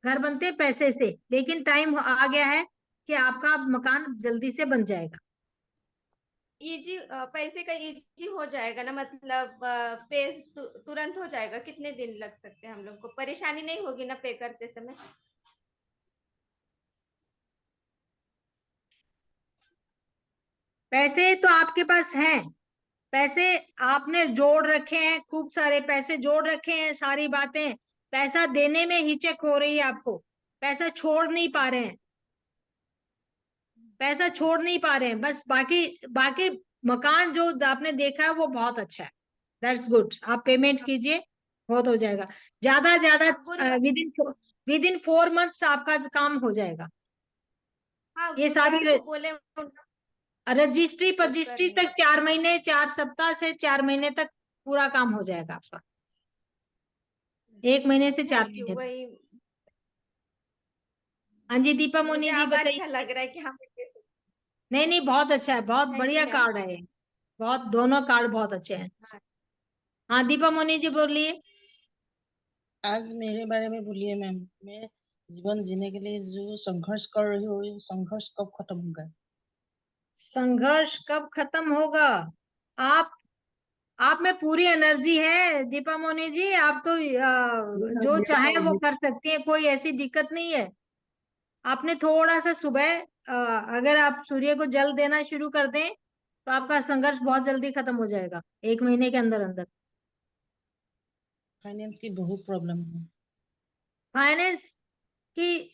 घर बनते हैं पैसे से, लेकिन टाइम आ गया है कि आपका मकान जल्दी से बन जाएगा। इजी पैसे का इजी हो जाएगा ना, मतलब पे तुरंत हो जाएगा? कितने दिन लग सकते हैं हम लोग को? परेशानी नहीं होगी ना पे करते समय? पैसे तो आपके पास हैं, पैसे आपने जोड़ रखे हैं, खूब सारे पैसे जोड़ रखे हैं, सारी बातें, पैसा देने में हिचक हो रही है आपको, पैसा छोड़ नहीं पा रहे हैं, पैसा छोड़ नहीं पा रहे हैं, बस बाकी बाकी मकान जो आपने देखा है वो बहुत अच्छा है, दैट्स गुड। आप पेमेंट कीजिए, बहुत हो जाएगा, ज्यादा ज्यादा गुरुवार। With in with in 4 months आपका काम हो जाएगा। हाँ, ये सारी गुरुवार को बोले उनका रजिस्ट्री बुक पजिस्ट्री करने तक का। 4 महीने, 4 सप्ताह से 4 महीने तक पूरा काम हो जाएगा आपका, 1 महीने से चार थैंक यू। महीने तक। वही हाँ जी दीपा मोनी मुझे जी अब बताइए। अच्छा लग रहा है कि हम। नहीं नहीं, बहुत अच्छा है, बहुत थैंक यू बढ़िया मैम। कार्ड है ये, बहुत, दोनों कार्ड बहुत अच्छे हैं। हाँ। हाँ दीपा मोनी जी बोलिए। आज मेरे बारे में बोलिए मैम। मैं जीवन जीने के लिए जो संघर्ष कर रही हूँ, ये संघर्ष कब खत्म होगा? संघर्ष कब खत्म होगा? आप आप में पूरी एनर्जी है दीपा मोनी जी, आप तो जो चाहे वो कर सकती हैं, कोई ऐसी दिक्कत नहीं है। आपने थोड़ा सा सुबह अगर आप सूर्य को जल देना शुरू कर दें तो आपका संघर्ष बहुत जल्दी खत्म हो जाएगा, 1 महीने के अंदर अंदर। फाइनेंस की बहुत प्रॉब्लम है। फाइनेंस की,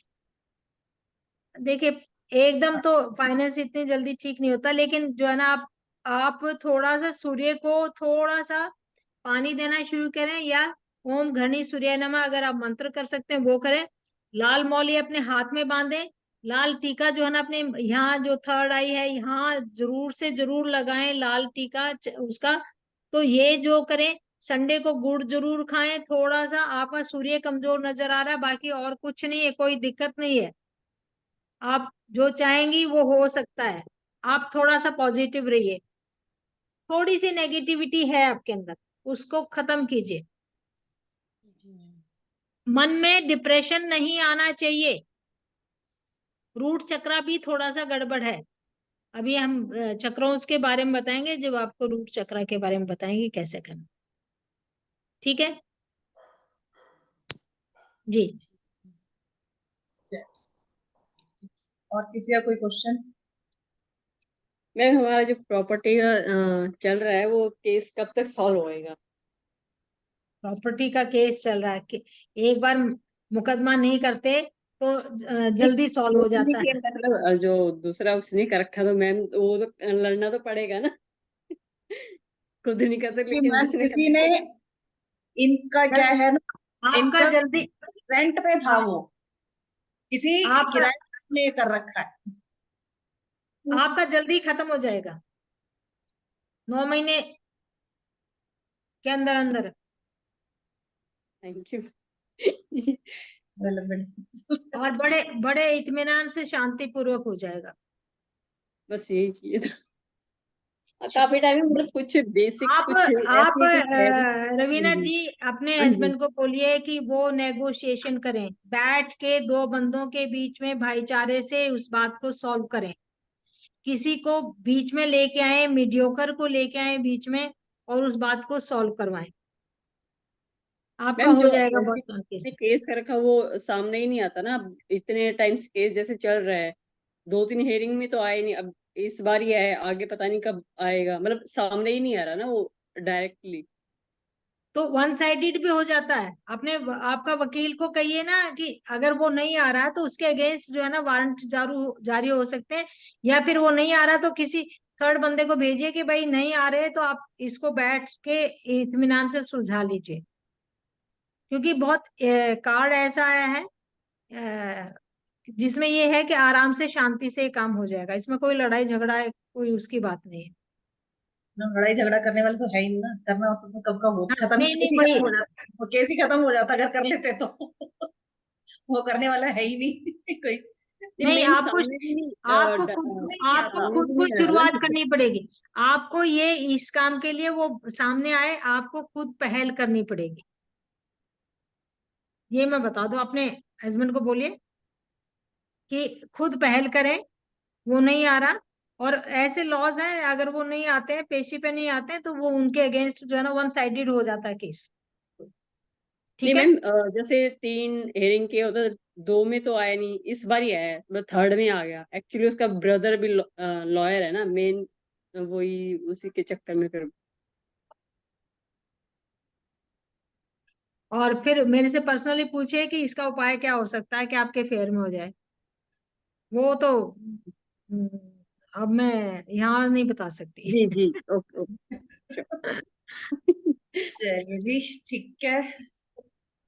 देखिए एकदम तो फाइनेंस इतनी जल्दी ठीक नहीं होता, लेकिन जो है ना आप थोड़ा सा सूर्य को थोड़ा सा पानी देना शुरू करें, या ओम घनी सूर्य नमः अगर आप मंत्र कर सकते हैं वो करें। लाल मौली अपने हाथ में बांधें, लाल टीका जो है ना अपने यहाँ जो थर्ड आई है यहाँ जरूर से जरूर लगाएं लाल टीका उसका। तो ये जो करें, संडे को गुड़ जरूर खाएं, थोड़ा सा आपका सूर्य कमजोर नजर आ रहा है, बाकी और कुछ नहीं है, कोई दिक्कत नहीं है, आप जो चाहेंगी वो हो सकता है। आप थोड़ा सा पॉजिटिव रहिए, थोड़ी सी नेगेटिविटी है आपके अंदर, उसको खत्म कीजिए। जी मैम। मन में डिप्रेशन नहीं आना चाहिए, रूट चक्रा भी थोड़ा सा गड़बड़ है। अभी हम चक्रों के बारे में बताएंगे, जब आपको रूट चक्रा के बारे में बताएंगे कैसे करना, ठीक है जी। और किसी का कोई क्वेश्चन? मैम हमारा जो प्रॉपर्टी का चल रहा है वो केस कब तक सॉल्व होएगा? प्रॉपर्टी का केस चल रहा है कि एक बार मुकदमा नहीं करते तो जल्दी सॉल्व हो नहीं जाता किया, है। मतलब जो दूसरा उसने कर रखा तो मैम वो तो लड़ना तो पड़ेगा ना। खुद नहीं कर सकते कि लेकिन मैम जिसने कर किसी ने, इनका क्या है ना, आपका इनका जल्दी, रेंट पे था, वो किसी आपका किराएदार ने कर रखा है। आपका जल्दी खत्म हो जाएगा, 9 महीने के अंदर अंदर। Thank you. और बड़े बड़े इत्मीनान से शांति पूर्वक हो जाएगा। बस यही चाहिए था। काफी टाइम मतलब कुछ बेसिक आप कुछ आप ऐसे कुछ है भी। रवीना हाँ जी। जी अपने हाँ जी। हस्बैंड को बोलिए कि वो नेगोशिएशन करें, बैठ के दो बंदों के बीच में भाईचारे से उस बात को सॉल्व करें, किसी को बीच में लेके आए, मीडियोकर को लेके आए बीच में, और उस बात को सॉल्व करवाएं, आपका मैम हो जो जाएगा बहुत शांति ने से। केस कर रखा वो सामने ही नहीं आता ना, अब इतने टाइम से केस जैसे चल रहा है, 2-3 हियरिंग में तो आए नहीं, अब इस बार ही आया, आगे पता नहीं कब आएगा, मतलब सामने ही नहीं आ रहा ना वो डायरेक्टली। तो वन साइडेड भी हो जाता है, अपने आपका वकील को कहिए ना कि अगर वो नहीं आ रहा तो उसके अगेंस्ट जो है ना वारंट जारी हो सकते हैं, या फिर वो नहीं आ रहा तो किसी थर्ड बंदे को भेजिए कि भाई नहीं आ रहे तो आप इसको बैठ के इत्मीनान से सुलझा लीजिए, क्योंकि बहुत कार्ड ऐसा आया है जिसमें ये है कि आराम से शांति से काम हो जाएगा, इसमें कोई लड़ाई झगड़ा है, कोई उसकी बात नहीं है। लड़ाई झगड़ा करने वाले तो है ही नहीं ना, करना होता तो कब का हो हाँ, खत्म, नहीं नहीं केस ही वही, खत्म हो जाता, वो केस ही खत्म हो जाता अगर कर लेते तो। वो करने वाला है ही नहीं कोई। नहीं नहीं मैम, आपको सामने भी नहीं आपको खुद नहीं आपको आता। सामने खुद भी को नहीं आ रहा शुरुआत ना। करनी पड़ेगी। आपको ये इस काम के लिए वो सामने आए, आपको खुद पहल करनी पड़ेगी। ये मैं बता दूं, अपने हस्बैंड को बोलिए कि खुद पहल करें, वो नहीं आ रहा। और ऐसे लॉज हैं, अगर वो नहीं आते हैं, पेशी पे नहीं आते हैं, तो वो उनके अगेंस्ट जो है ना वन साइडेड हो जाता है केस। नहीं ठीक है। मैम, जैसे 3 हेयरिंग के होता, 2 में तो आया नहीं, इस बार ही आया, मतलब 3rd में आ गया। एक्चुअली उसका ब्रदर भी लॉयर है ना मेन, वही उसी के चक्कर में फिर। और फिर मेरे से पर्सनली पूछे कि इसका उपाय क्या हो सकता है कि आपके फेयर में हो जाए। वो तो अब मैं यहाँ नहीं बता सकती। जी जी, ओके ओके। चलिए जी, ठीक है।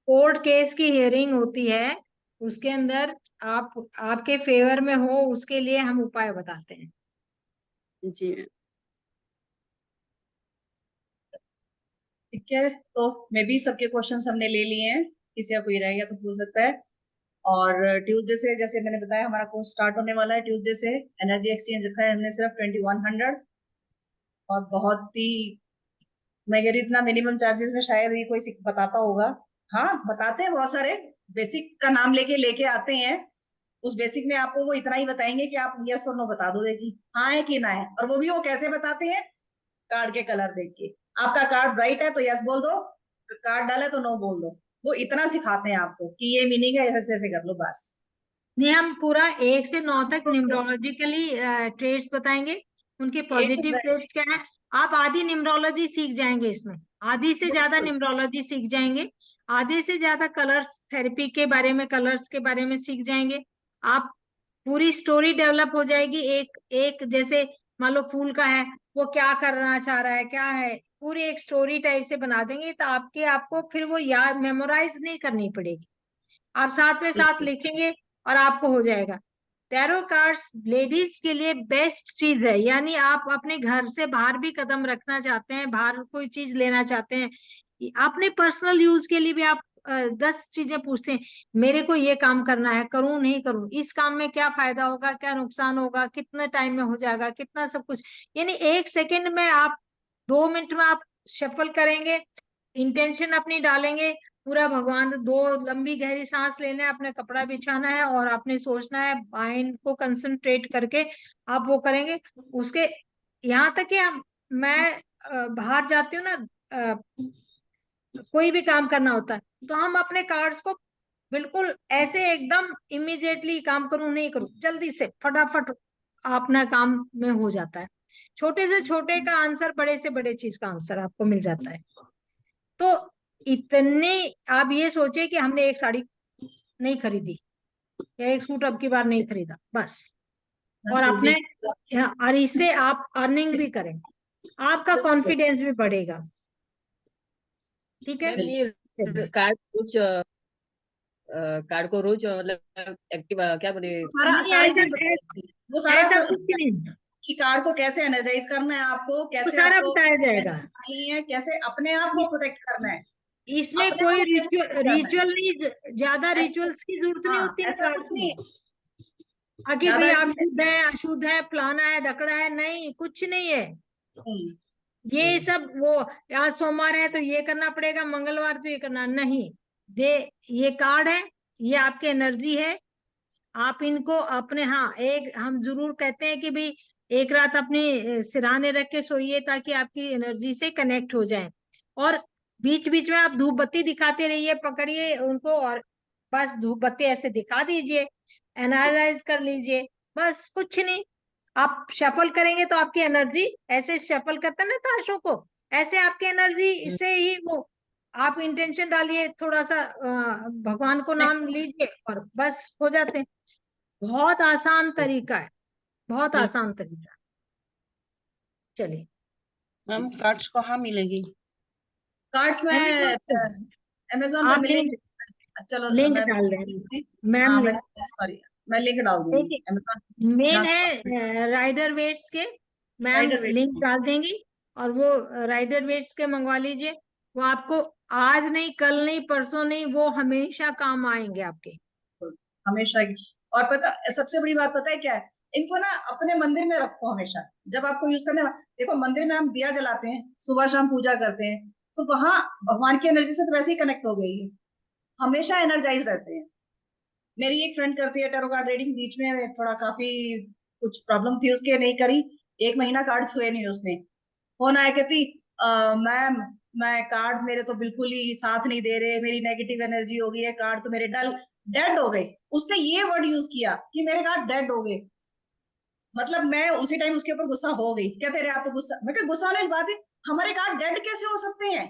कोर्ट केस की हियरिंग होती है, उसके अंदर आप आपके फेवर में हो, उसके लिए हम उपाय बताते हैं। जी मैम। ठीक है, तो मे भी सबके क्वेश्चंस हमने ले लिए हैं, किसी का कोई रह गया तो पूछ सकता है। और ट्यूसडे से, जैसे मैंने बताया, हमारा कोर्स स्टार्ट होने वाला है ट्यूसडे से। एनर्जी एक्सचेंज रखा है हमने सिर्फ 2100, और बहुत ही, मैं कह रही हूँ, इतना मिनिमम चार्जेस में शायद ही कोई बताता होगा। हाँ, बताते हैं बहुत सारे, बेसिक का नाम लेके लेके आते हैं। उस बेसिक में आपको वो इतना ही बताएंगे कि आप यस और नो बता दो, देखिए हाँ है कि ना है। और वो भी वो कैसे बताते हैं, कार्ड के कलर देख के। आपका कार्ड ब्राइट है तो यस बोल दो, कार्ड डाला है तो नो बोल दो। वो इतना सिखाते हैं आपको कि ये मीनिंग है, ऐसे ऐसे कर लो बस। नहीं, हम पूरा 1 से 9 तक न्यूमरोलॉजिकली ट्रेड्स बताएंगे, उनके पॉजिटिव ट्रेड्स क्या है। आप आधी न्यूमरोलॉजी सीख जाएंगे इसमें, आधी से ज्यादा न्यूमरोलॉजी सीख जाएंगे, आधे से ज्यादा कलर्स थेरेपी के बारे में, कलर्स के बारे में सीख जाएंगे। आप पूरी स्टोरी डेवलप हो जाएगी, एक एक जैसे मान लो फूल का है, वो क्या करना चाह रहा है, क्या है, पूरी एक स्टोरी टाइप से बना देंगे, तो आपको फिर वो याद मेमोराइज नहीं करनी पड़ेगी, आप साथ में साथ लिखेंगे और आपको हो जाएगा। टैरो कार्ड्स लेडीज के लिए बेस्ट चीज है, यानी आप अपने घर से बाहर भी कदम रखना चाहते हैं, बाहर कोई चीज लेना चाहते हैं, अपने पर्सनल यूज के लिए भी आप 10 चीजें पूछते हैं, मेरे को ये काम करना है, करूं नहीं करूं, इस काम में क्या फायदा होगा, क्या नुकसान होगा, कितने टाइम में हो जाएगा, कितना सब कुछ। यानी 1 सेकेंड में आप, 2 मिनट में आप शफल करेंगे, इंटेंशन अपनी डालेंगे, पूरा भगवान, 2 लंबी गहरी सांस लेना है, अपने कपड़ा बिछाना है और आपने सोचना है, माइंड को कंसंट्रेट करके आप वो करेंगे। उसके यहाँ तक कि मैं बाहर जाती हूँ ना, कोई भी काम करना होता है, तो हम अपने कार्ड्स को बिल्कुल ऐसे एकदम इमीडिएटली काम करूं नहीं करूं, जल्दी से फटाफट अपना काम में हो जाता है। छोटे से छोटे का आंसर, बड़े से बड़े चीज का आंसर आपको मिल जाता है। तो इतने, आप ये सोचे कि हमने एक साड़ी नहीं खरीदी या एक सूट अब की बार नहीं खरीदा, बस। और अपने, और इससे आप अर्निंग भी करें, आपका कॉन्फिडेंस भी बढ़ेगा। ठीक है। मैम ये चलिए। कार्ड को रोज मतलब एक्टिव क्या बोले। सारा नहीं, सारी ऐसा चीज बताएगी वो, सारा ऐसा सब कुछ नहीं, कि कार्ड को कैसे एनर्जाइज करना है आपको, वो कैसे सारा आपको बताया जाएगा। करनी है, कैसे अपने आप को प्रोटेक्ट करना है, इसमें अपने आप कोई को कैसे protect करना है। रिचुअल नहीं, ज्यादा ऐसा, रिचुअल्स की जरूरत नहीं हाँ, होती इन ऐसा कुछ कार्ड्स में। नहीं है आगे भाई ज्यादा आप इसमें। शुद्ध है, अशुद्ध है, फलाना है, दकड़ा है, नहीं, कुछ नहीं है। हम्म, ये सब वो, आज सोमवार है तो ये करना पड़ेगा, मंगलवार तो ये करना नहीं। दे, ये कार्ड है, ये आपकी एनर्जी है, आप इनको अपने, हाँ एक हम जरूर कहते हैं कि भाई एक रात अपनी सिरहाने रख के सोइए, ताकि आपकी एनर्जी से कनेक्ट हो जाए। और बीच बीच में आप धूप बत्ती दिखाते रहिए, पकड़िए उनको और बस धूप बत्ती ऐसे दिखा दीजिए, एनालाइज कर लीजिए, बस कुछ नहीं। आप शफल करेंगे तो आपकी एनर्जी, ऐसे शफल करते हैं ना ताशों को, ऐसे आपकी एनर्जी से ही वो, आप इंटेंशन डालिए थोड़ा सा, भगवान को नाम लीजिए और बस हो जाते हैं। बहुत आसान तरीका है, बहुत आसान तरीका है। चलिए। मैम कार्ड्स कहाँ मिलेगी? कार्ड्स में एमेजॉन पे, अमेजोन पे आप मिलेंगे। चलो लिंक मैं डाल रहे हैं हाँ मैम। मैं सॉरी मैं लिंक डाल दूंगी देखिए अमेजोन। मेन यहाँ से है राइडर वेट्स के, मैम राइडर वेट लिंक डाल देंगी और वो राइडर वेट्स के मंगवा लीजिए। वो आपको आज नहीं, कल नहीं, परसों नहीं, वो हमेशा काम आएंगे आपके। हमेशा की। और पता सबसे बड़ी बात पता है क्या है, इनको ना अपने मंदिर में रखो हमेशा। जब आपको यूज करने, देखो मंदिर में हम दिया जलाते हैं, सुबह शाम पूजा करते हैं, तो वहां भगवान की एनर्जी से तो वैसे ही कनेक्ट हो गई है, हमेशा एनर्जाइज रहते हैं। मेरी एक फ्रेंड करती है टैरो कार्ड रीडिंग, बीच में थोड़ा काफी कुछ प्रॉब्लम थी उसके, नहीं करी, 1 महीना कार्ड छुए नहीं उसने। फोन आया कहती मैम मैं कार्ड मेरे तो बिल्कुल ही साथ नहीं दे रहे, मेरी नेगेटिव एनर्जी हो गई है, कार्ड तो मेरे डेड हो गए। उसने ये वर्ड यूज किया कि मेरे कार्ड डेड हो गए। मतलब मैं उसी टाइम उसके ऊपर गुस्सा हो गई, कहते रहे आप तो गुस्सा, मैं क्या गुस्सा वाली बात है, हमारे कार्ड डेड कैसे हो सकते हैं,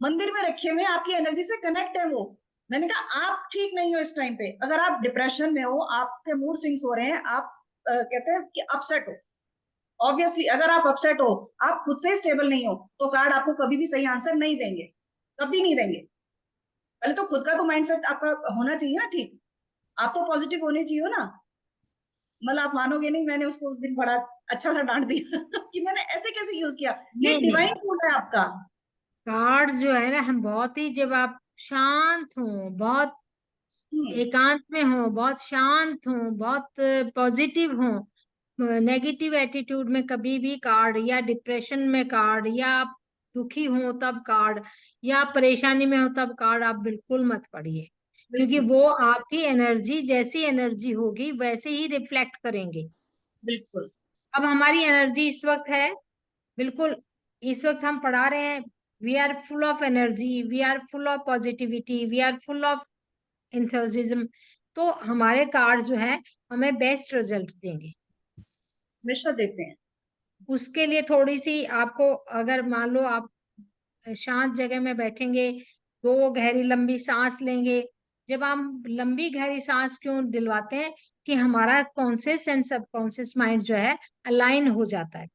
मंदिर में रखे हुए आपकी एनर्जी से कनेक्ट है वो। मैंने कहा आप ठीक नहीं हो इस टाइम पे, अगर आप डिप्रेशन में हो, आपके मूड स्विंग्स हो रहे हैं, आप कहते हैं कि अपसेट हो, ऑब्वियसली अगर आप अपसेट हो, आप खुद से स्टेबल नहीं हो, तो कार्ड आपको कभी भी सही आंसर नहीं देंगे, कभी नहीं देंगे। पहले तो खुद का तो माइंडसेट आपका होना चाहिए ना ठीक, आप तो पॉजिटिव होने चाहिए ना। मतलब आप मानोगे नहीं, मैंने उसको उस दिन बड़ा अच्छा सा डांट दिया कि मैंने ऐसे कैसे यूज किया, ये नहीं नहीं, डिवाइन टूल है आपका। कार्ड जो है ना, हम बहुत ही, जब आप शांत हो, बहुत हम्म, एकांत में हो, बहुत शांत हो, बहुत पॉजिटिव हो, नेगेटिव एटीट्यूड में कभी भी कार्ड, या डिप्रेशन में कार्ड, या आप दुखी हो तब कार्ड, या आप परेशानी में हो तब कार्ड आप बिल्कुल मत पढ़िए। क्योंकि बिल्कुल वो आपकी एनर्जी, जैसी एनर्जी होगी वैसे ही रिफ्लेक्ट करेंगे। बिल्कुल अब हमारी एनर्जी इस वक्त है, बिल्कुल इस वक्त हम पढ़ा रहे हैं, we are full of energy, we are full of positivity, we are full of enthusiasm. तो हमारे कार्ड जो है हमें बेस्ट रिजल्ट देंगे। हमेशा देते हैं। उसके लिए थोड़ी सी आपको, अगर मान लो आप शांत जगह में बैठेंगे, 2 गहरी लंबी सांस लेंगे। जब हम लंबी गहरी सांस क्यों दिलवाते हैं, कि हमारा कॉन्शियस एंड सबकॉन्शियस माइंड जो है अलाइन हो जाता है,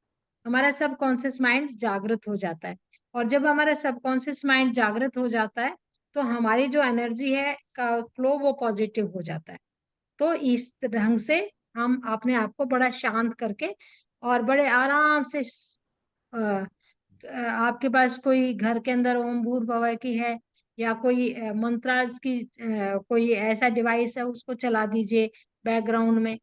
हमारा सबकॉन्शियस माइंड जागृत हो जाता है। और जब हमारा सबकॉन्शियस माइंड जागृत हो जाता है, तो हमारी जो एनर्जी है का फ्लो वो पॉजिटिव हो जाता है। तो इस ढंग से हम अपने आप को बड़ा शांत करके और बड़े आराम से आपके पास कोई घर के अंदर ओम भूर्भुवः की है, या कोई मंत्रास की कोई ऐसा डिवाइस है, उसको चला दीजिए बैकग्राउंड में।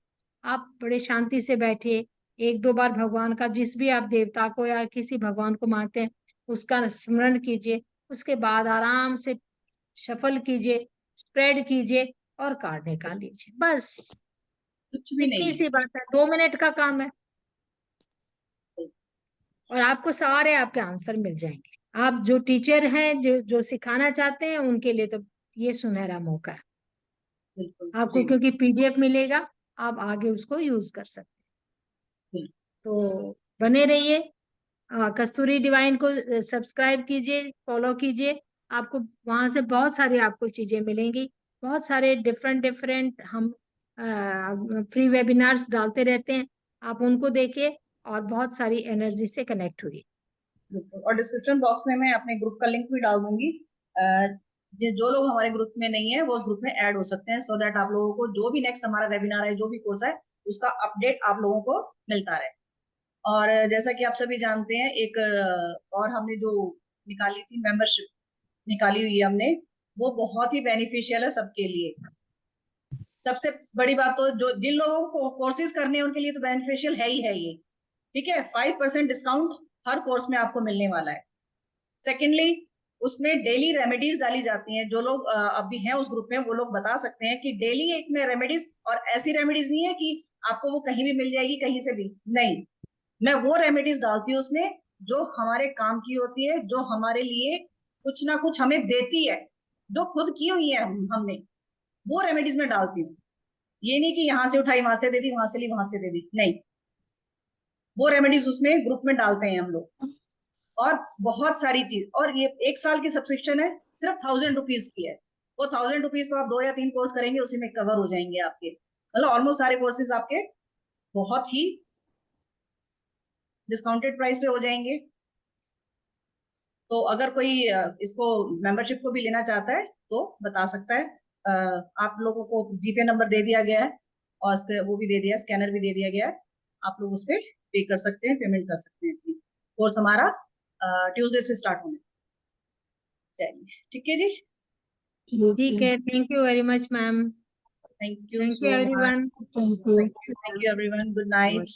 आप बड़े शांति से बैठिए, 1-2 बार भगवान का, जिस भी आप देवता को या किसी भगवान को मानते हैं उसका स्मरण कीजिए। उसके बाद आराम से शफल कीजिए, स्प्रेड कीजिए और कार्ड निकाल लीजिए। बस कुछ भी नहीं इतनी है। सी बात है, 2 मिनट का काम है और आपको सारे आपके आंसर मिल जाएंगे। आप जो टीचर हैं, जो जो सिखाना चाहते हैं, उनके लिए तो ये सुनहरा मौका है। बिल्कुल आपको जी। क्योंकि पीडीएफ मिलेगा, आप आगे उसको यूज कर सकते बिल्कुल। हैं। तो बने रहिए, कस्तूरी डिवाइन को सब्सक्राइब कीजिए, फॉलो कीजिए। आपको वहां से बहुत सारी आपको चीजें मिलेंगी, बहुत सारे डिफरेंट डिफरेंट हम फ्री वेबिनार्स डालते रहते हैं, आप उनको देखिए और बहुत सारी एनर्जी से कनेक्ट हुई। बिल्कुल। और डिस्क्रिप्शन बॉक्स में मैं अपने ग्रुप का लिंक भी डाल दूंगी। जो लोग हमारे ग्रुप में नहीं है वो उस ग्रुप में ऐड हो सकते हैं, सो दैट आप लोगों को जो भी नेक्स्ट हमारा वेबिनार है, जो भी कोर्स है, उसका अपडेट आप लोगों को मिलता रहे। और जैसा कि आप सभी जानते हैं, एक और हमने जो निकाली थी मेंबरशिप, निकाली हुई है हमने, वो बहुत ही बेनिफिशियल है सबके लिए। सबसे बड़ी बात तो जो जिन लोगों को कोर्सेज करने हैं उनके लिए तो बेनिफिशियल है ही है ये। ठीक है, 5% डिस्काउंट हर कोर्स में आपको मिलने वाला है। सेकेंडली, उसमें डेली रेमेडीज डाली जाती हैं। जो लोग अभी हैं उस ग्रुप में, वो लोग बता सकते हैं कि डेली एक में रेमेडीज, और ऐसी रेमेडीज नहीं है कि आपको वो कहीं भी मिल जाएगी, कहीं से भी नहीं। मैं वो रेमेडीज डालती हूँ उसमें जो हमारे काम की होती है, जो हमारे लिए कुछ ना कुछ हमें देती है, जो खुद की हुई है हमने, वो रेमेडीज में डालती हूँ। ये नहीं कि यहाँ से उठाई वहां से दे दी, वहां से ली वहां से दे दी, नहीं। वो रेमेडीज उसमें ग्रुप में डालते हैं हम लोग। और बहुत सारी चीज, और ये 1 साल की सब्सक्रिप्शन है, सिर्फ 1000 रुपीज की है। वो 1000 रुपीज तो आप 2 या 3 कोर्स करेंगे उसी में कवर हो जाएंगे आपके, मतलब ऑलमोस्ट सारे कोर्सेज आपके बहुत ही डिस्काउंटेड प्राइस पे हो जाएंगे। तो अगर कोई इसको मेंबरशिप को भी लेना चाहता है तो बता सकता है। आप लोगों को जीपे नंबर दे दिया गया है और वो भी दे दिया, स्कैनर भी दे दिया गया है। आप लोग उस पर पे कर सकते हैं, पेमेंट कर सकते हैं। अपनी कोर्स हमारा ट्यूसडे से स्टार्ट होने चाहिए। ठीक है जी, ठीक है, thank you very much ma'am. Thank you thank so you much. Everyone. Thank you. Thank you everyone, good night.